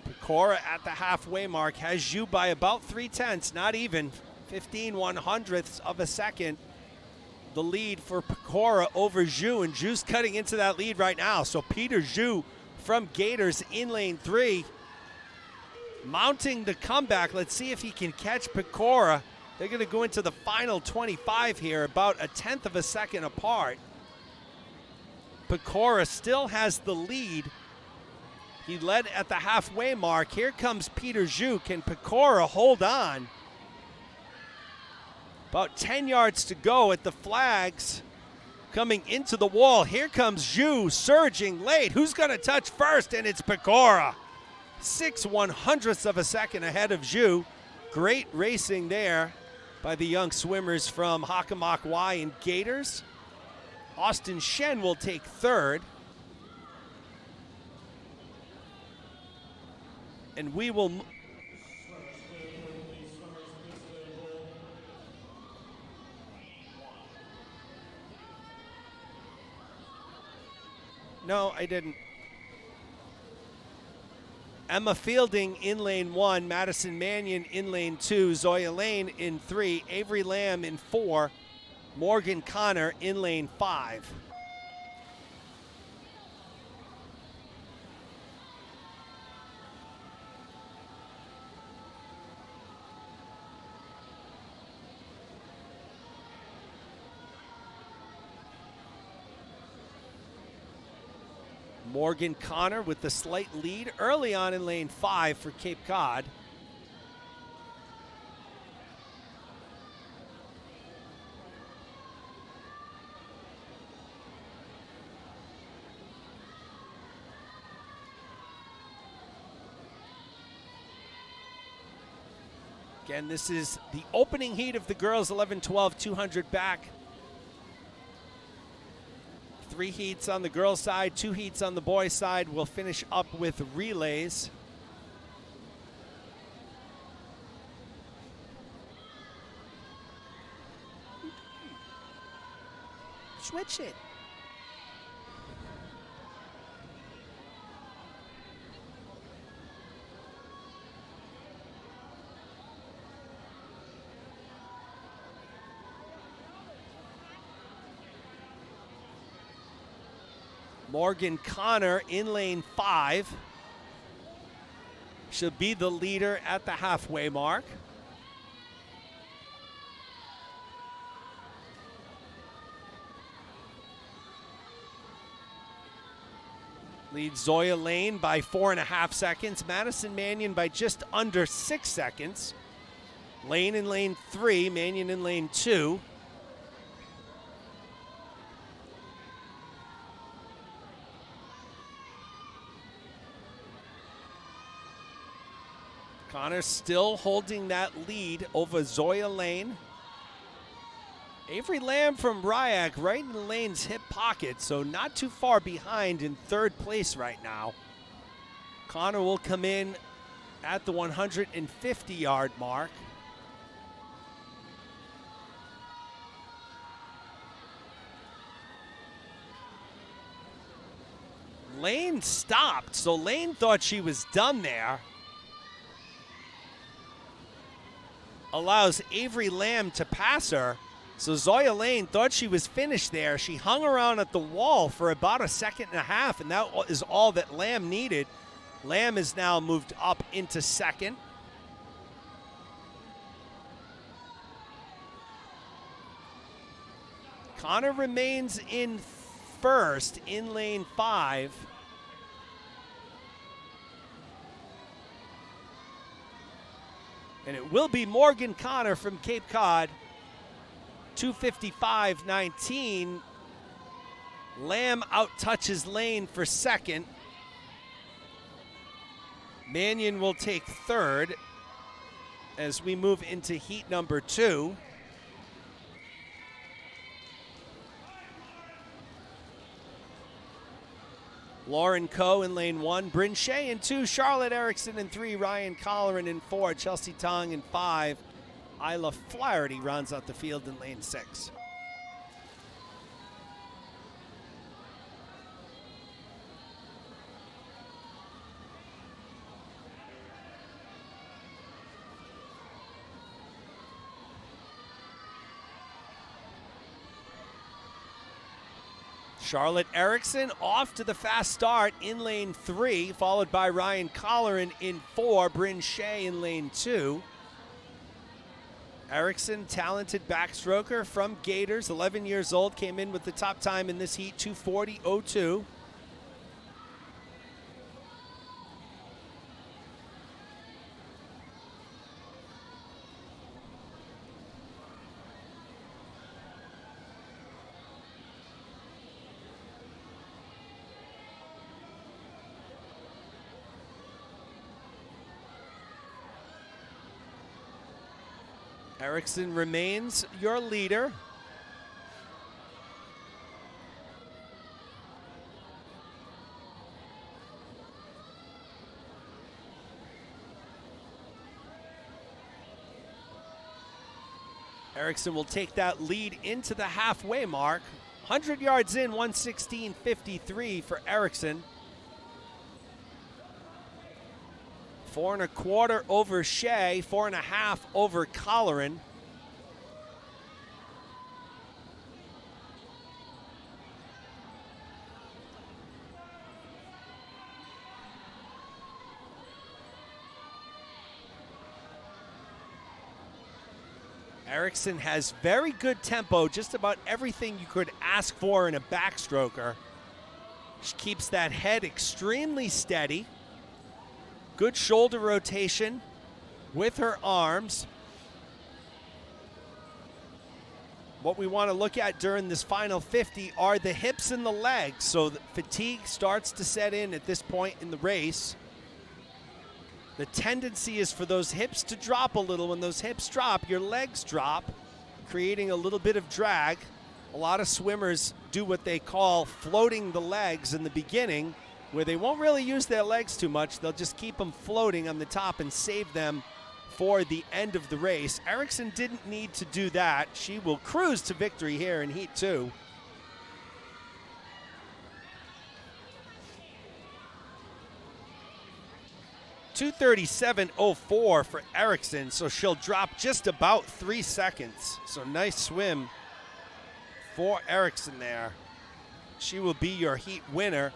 Pecora at the halfway mark has Zhu by about 0.3, not even, 15/100ths of a second. The lead for Pecora over Zhu, and Zhu's cutting into that lead right now. So Peter Zhu from Gators in lane 3, mounting the comeback. Let's see if he can catch Pecora. They're going to go into the final 25 here, about 1/10 of a second apart. Pecora still has the lead. He led at the halfway mark. Here comes Peter Zhu. Can Pecora hold on? About 10 yards to go at the flags. Coming into the wall. Here comes Zhu surging late. Who's going to touch first? And it's Pecora. 6/100ths of a second ahead of Zhu. Great racing there by the young swimmers from Hockomock Y and Gators. Austin Shen will take third. And we will... No, I didn't. Emma Fielding in lane 1, Madison Mannion in lane 2, Zoya Lane in 3, Avery Lamb in 4, Morgan Connor in lane 5. Morgan Connor with the slight lead early on in lane 5 for Cape Cod. Again, this is the opening heat of the girls 11-12 200 back. 3 heats on the girls' side, 2 heats on the boys' side. We'll finish up with relays. Switch it. Morgan Connor in lane 5. She'll be the leader at the halfway mark. Leads Zoya Lane by 4.5 seconds. Madison Mannion by just under 6 seconds. Lane in lane 3, Mannion in lane 2. Connor still holding that lead over Zoya Lane. Avery Lamb from Ryak right in the lane's hip pocket, so not too far behind in 3rd place right now. Connor will come in at the 150-yard mark. Lane stopped, so Lane thought she was done there. Allows Avery Lamb to pass her. So Zoya Lane thought she was finished there. She hung around at the wall for about 1.5 seconds, and that is all that Lamb needed. Lamb is now moved up into 2nd. Connor remains in 1st in lane 5. And it will be Morgan Connor from Cape Cod, 2:55.19. Lamb out-touches Lane for 2nd. Mannion will take 3rd as we move into heat number 2. Lauren Coe in lane 1, Bryn Shea in 2, Charlotte Erickson in 3, Ryan Colleran in 4, Chelsea Tong in 5, Isla Flaherty rounds out the field in lane 6. Charlotte Erickson off to the fast start in lane 3, followed by Ryan Colleran in 4, Bryn Shea in lane 2. Erickson, talented backstroker from Gators, 11 years old, came in with the top time in this heat, 2:40.02. Erickson remains your leader. Erickson will take that lead into the halfway mark. 100 yards in, 1:16.53 for Erickson. 4 1/4 over Shea, 4 1/2 over Colleran. Erickson has very good tempo, just about everything you could ask for in a backstroker. She keeps that head extremely steady. Good shoulder rotation with her arms. What we want to look at during this final 50 are the hips and the legs. So the fatigue starts to set in at this point in the race. The tendency is for those hips to drop a little. When those hips drop, your legs drop, creating a little bit of drag. A lot of swimmers do what they call floating the legs in the beginning, where they won't really use their legs too much. They'll just keep them floating on the top and save them for the end of the race. Erickson didn't need to do that. She will cruise to victory here in Heat 2. (2:37.04) for Erickson, so she'll drop just about 3 seconds. So nice swim for Erickson there. She will be your heat winner.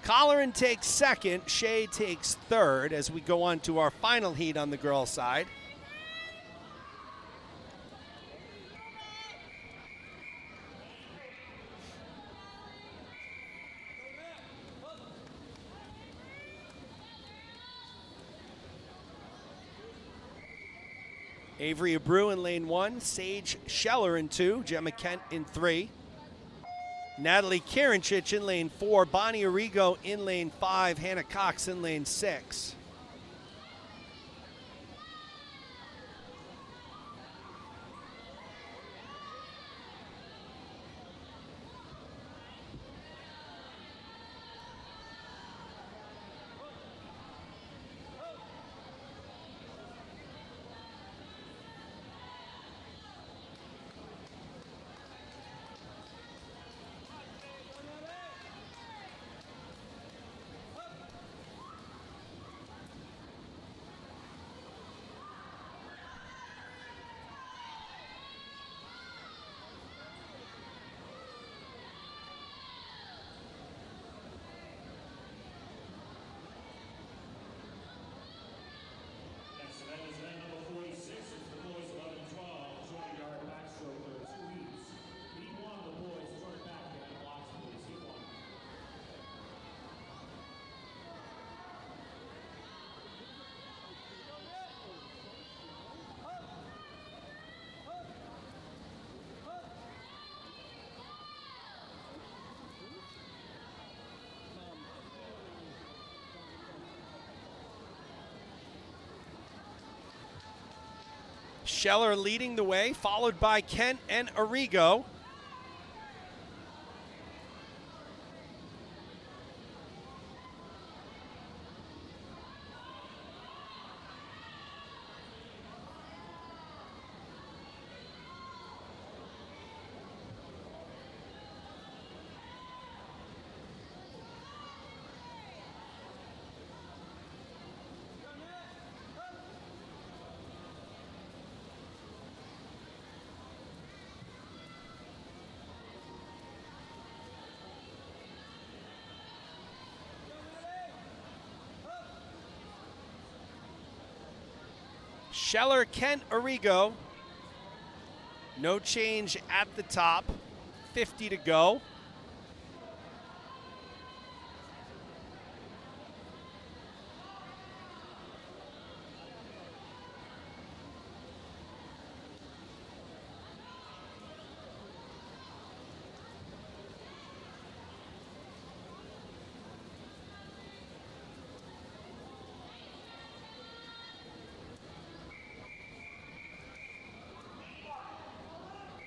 Colleran takes second, Shea takes third as we go on to our final heat on the girls' side. Avery Abreu in lane 1, Sage Scheller in 2, Gemma Kent in 3. Natalie Kieranchich in lane 4, Bonnie Arrigo in lane 5, Hannah Cox in lane 6. Scheller leading the way, followed by Kent and Arrigo. Scheller, Kent, Arrigo. No change at the top. 50 to go.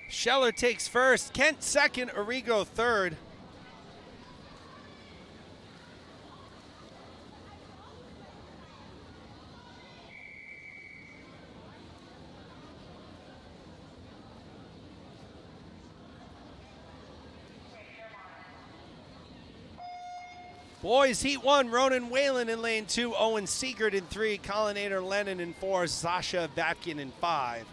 Scheller takes first, Kent second, Arrigo third. Boys, Heat 1, Ronan Whalen in lane 2, Owen Siegert in 3, Collinator Lennon in 4, Sasha Vatkin in 5.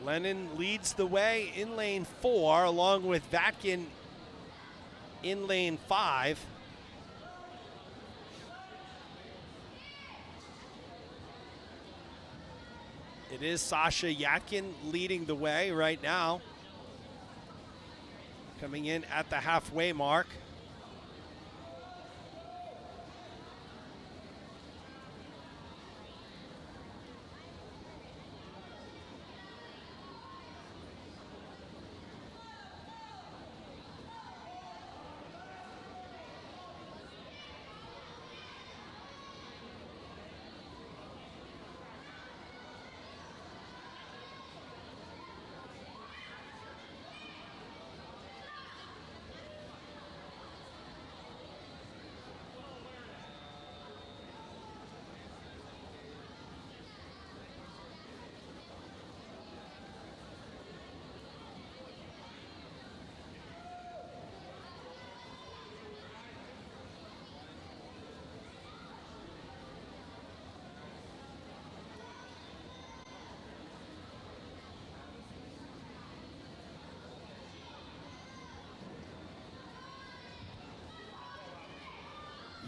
Lennon leads the way in lane 4, along with Vatkin in lane 5. It is Sasha Yatkin leading the way right now, coming in at the halfway mark.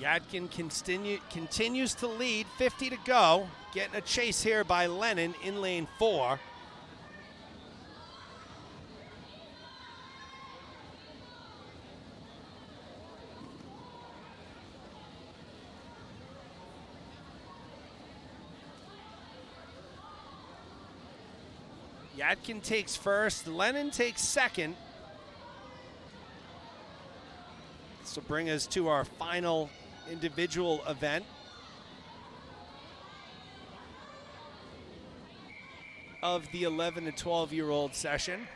Yatkin continues to lead, 50 to go. Getting a chase here by Lennon in lane 4. Yatkin takes first, Lennon takes second. This will bring us to our final individual event of the 11 to 12-year-old session.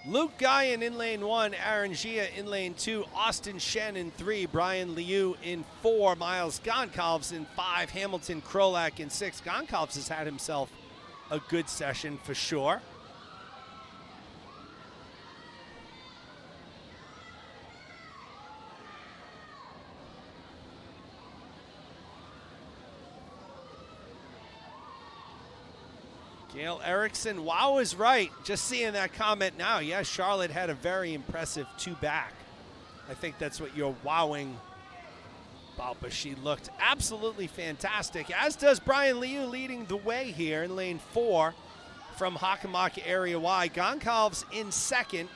Luke Guyan in lane 1, Aaron Gia in lane 2, Austin Shen in 3, Brian Liu in 4, Miles Goncalves in 5, Hamilton Krolak in 6. Goncalves has had himself a good session for sure. Gail Erickson, wow is right. Just seeing that comment now. Yes, Charlotte had a very impressive 2-back. I think that's what you're wowing about, but she looked absolutely fantastic, as does Brian Liu leading the way here in lane 4 from Hockomock Area Y. Goncalves in second.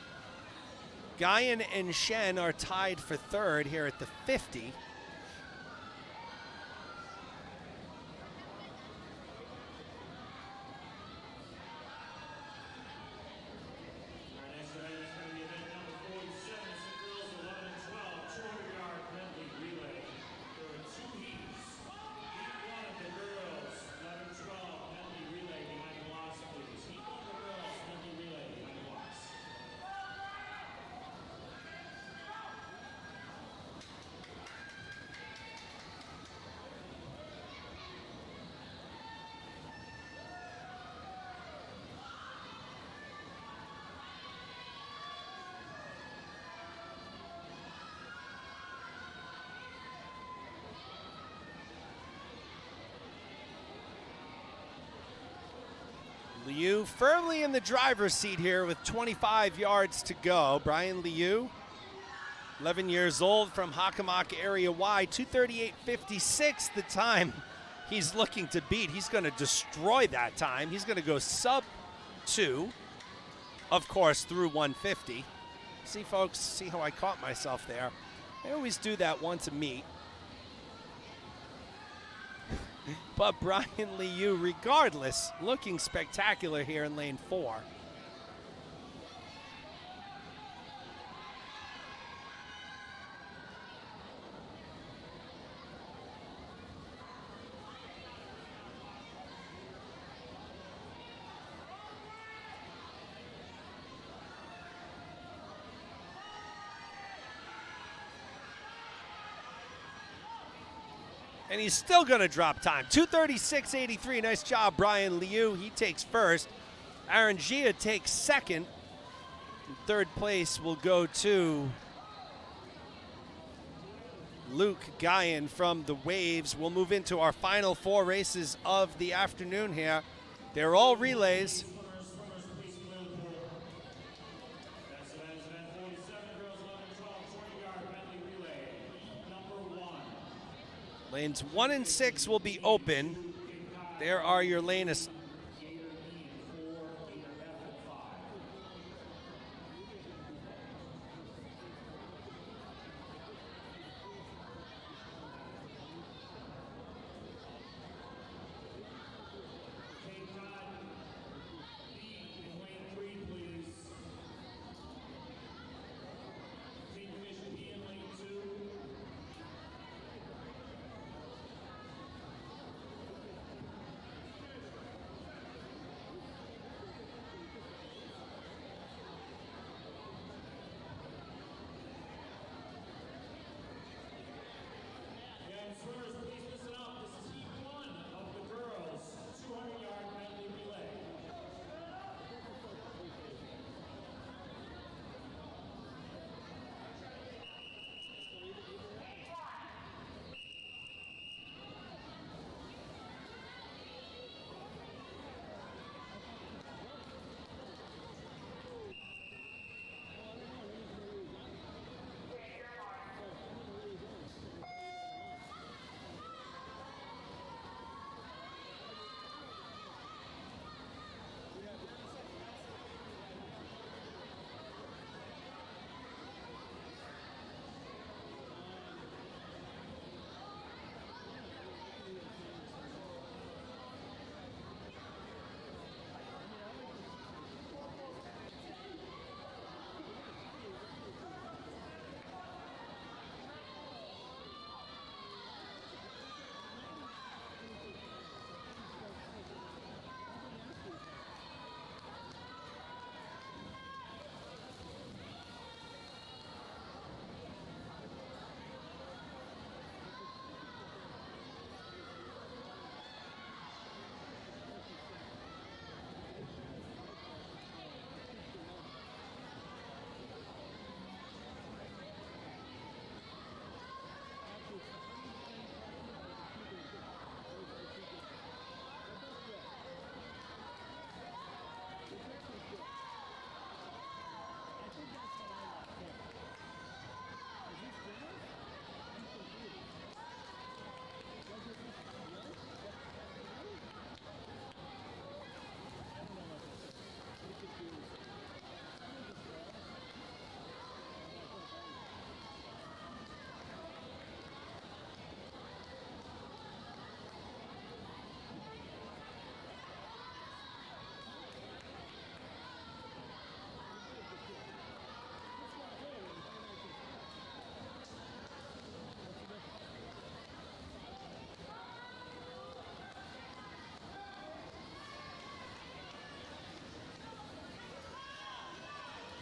Guyan and Shen are tied for third here at the 50. Liu firmly in the driver's seat here with 25 yards to go. Brian Liu, 11 years old from Hockomock Area Y, 2:38.56 the time he's looking to beat. He's going to destroy that time. He's going to go sub 2, of course, through 150. See, folks, see how I caught myself there. I always do that once a meet. But Brian Liu, regardless, looking spectacular here in lane 4. And he's still going to drop time. 2:36.83. Nice job, Brian Liu. He takes first. Aaron Gia takes second. And third place will go to Luke Guyan from the Waves. We'll move into our final 4 races of the afternoon here. They're all relays. Lanes 1 and 6 will be open. There are your lane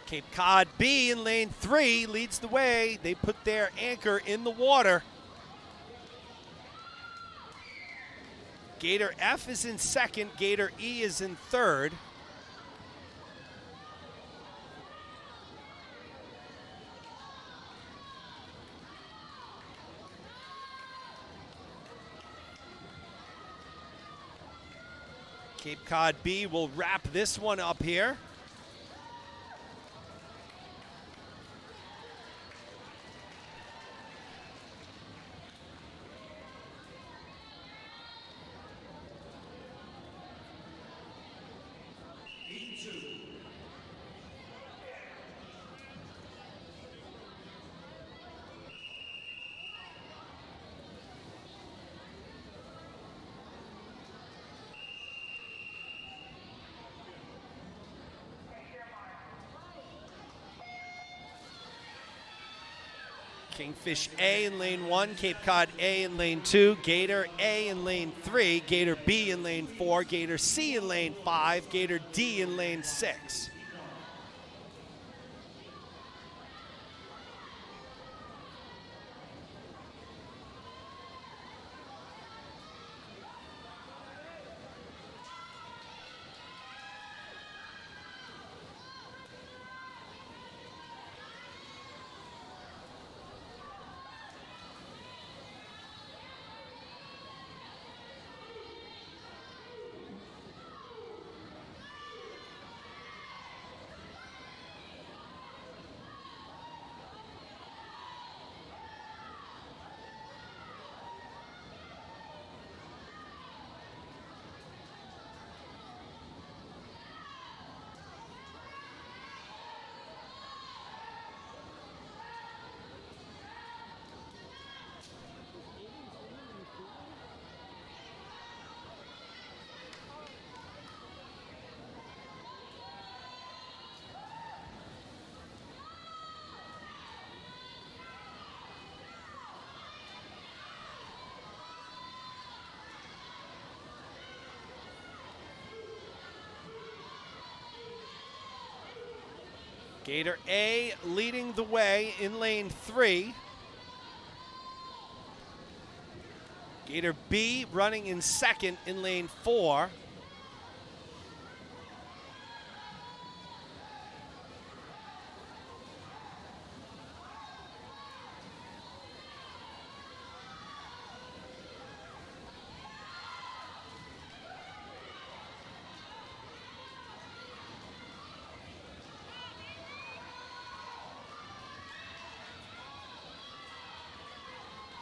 Cape Cod B in lane 3 leads the way. They put their anchor in the water. Gator F is in second. Gator E is in third. Cape Cod B will wrap this one up here. Kingfish A in lane 1, Cape Cod A in lane 2, Gator A in lane 3, Gator B in lane 4, Gator C in lane 5, Gator D in lane 6. Gator A leading the way in lane 3. Gator B running in second in lane 4.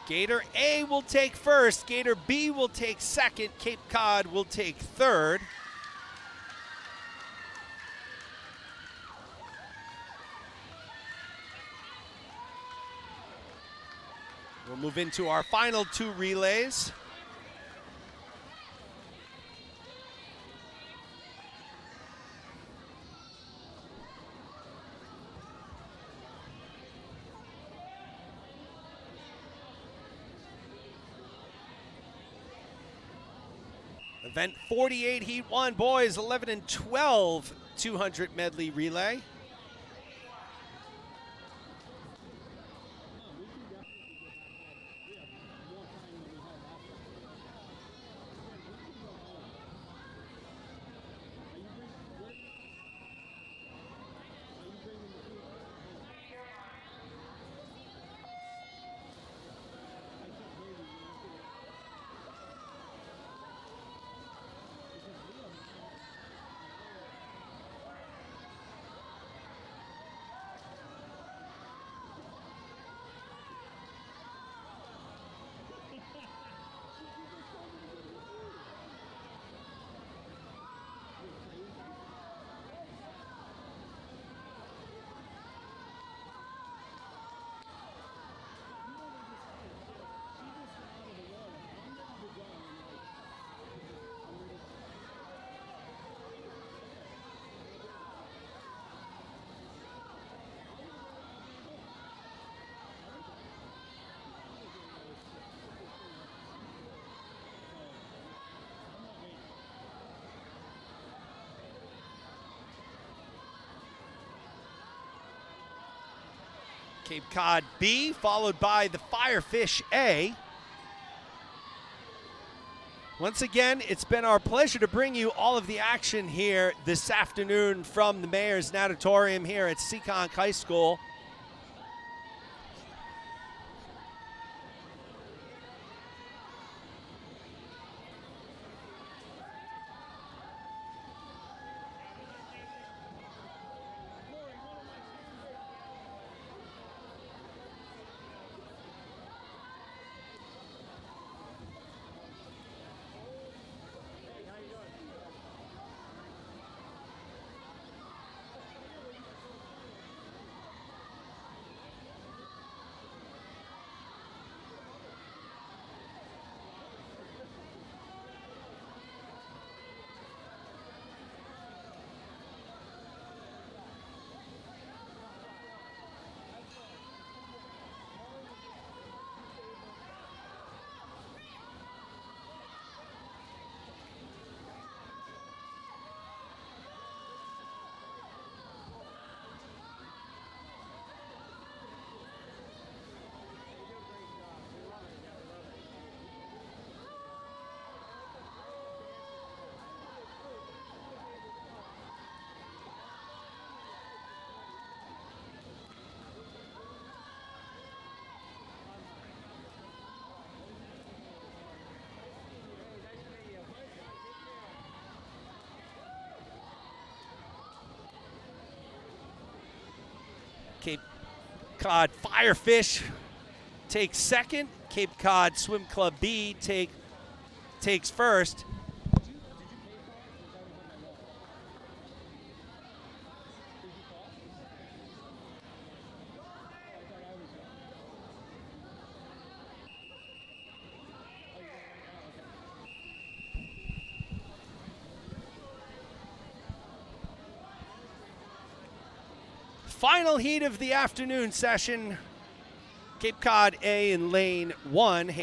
Gator A will take first, Gator B will take second, Cape Cod will take third. We'll move into our final 2 relays. Event 48, Heat 1, boys, 11 and 12, 200 medley relay. Cape Cod B, followed by the Firefish A. Once again, it's been our pleasure to bring you all of the action here this afternoon from the Mayor's Natatorium here at Seekonk High School. Cape Cod Firefish takes second. Cape Cod Swim Club B takes first. Final heat of the afternoon session. Cape Cod A in lane 1,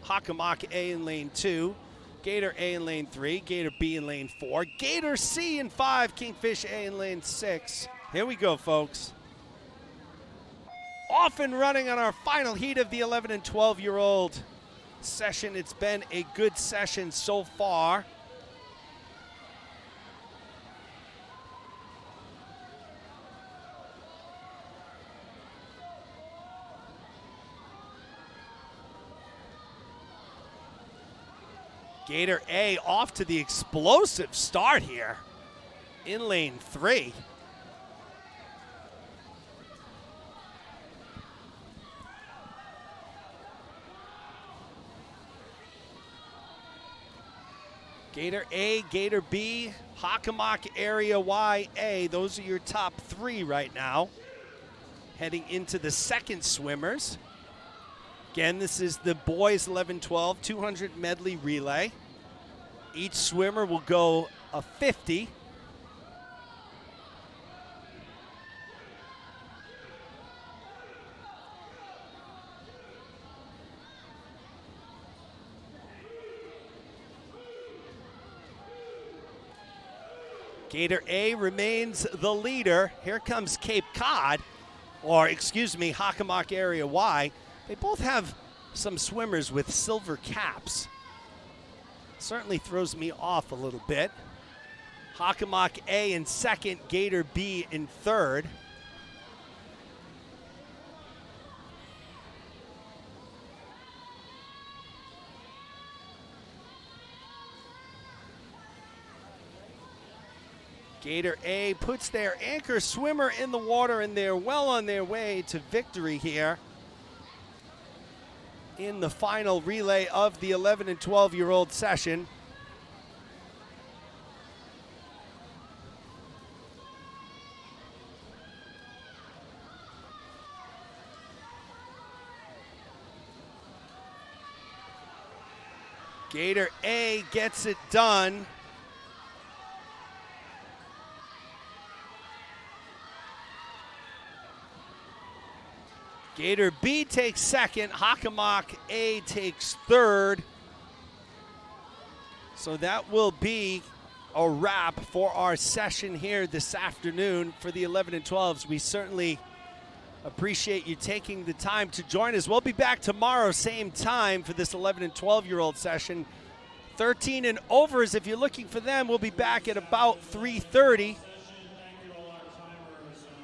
Hockomock A in lane 2, Gator A in lane 3, Gator B in lane 4, Gator C in 5, Kingfish A in lane 6. Here we go, folks. Off and running on our final heat of the 11 and 12-year-old session. It's been a good session so far. Gator A off to the explosive start here in lane 3. Gator A, Gator B, Hockomock Area Y, A. Those are your top 3 right now. Heading into the second swimmers. Again, this is the boys 11-12 200 medley relay. Each swimmer will go a 50. Gator A remains the leader. Here comes Cape Cod, or excuse me, Hockomock Area Y. They both have some swimmers with silver caps. Certainly throws me off a little bit. Hockomock A in second, Gator B in third. Gator A puts their anchor swimmer in the water, and they're well on their way to victory here in the final relay of the 11 and 12-year-old session. Gator A gets it done. Gator B takes second, Hockomock A takes third. So that will be a wrap for our session here this afternoon for the 11 and 12s. We certainly Appreciate you taking the time to join us. We'll be back tomorrow, same time, for this 11 and 12-year-old session. 13 and overs, if you're looking for them, we'll be back at about 3:30.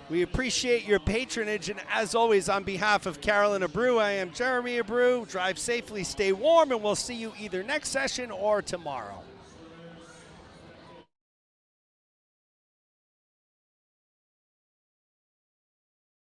We appreciate your patronage, and as always, on behalf of Carolyn Abreu, I am Jeremy Abreu. Drive safely, stay warm, and we'll see you either next session or tomorrow.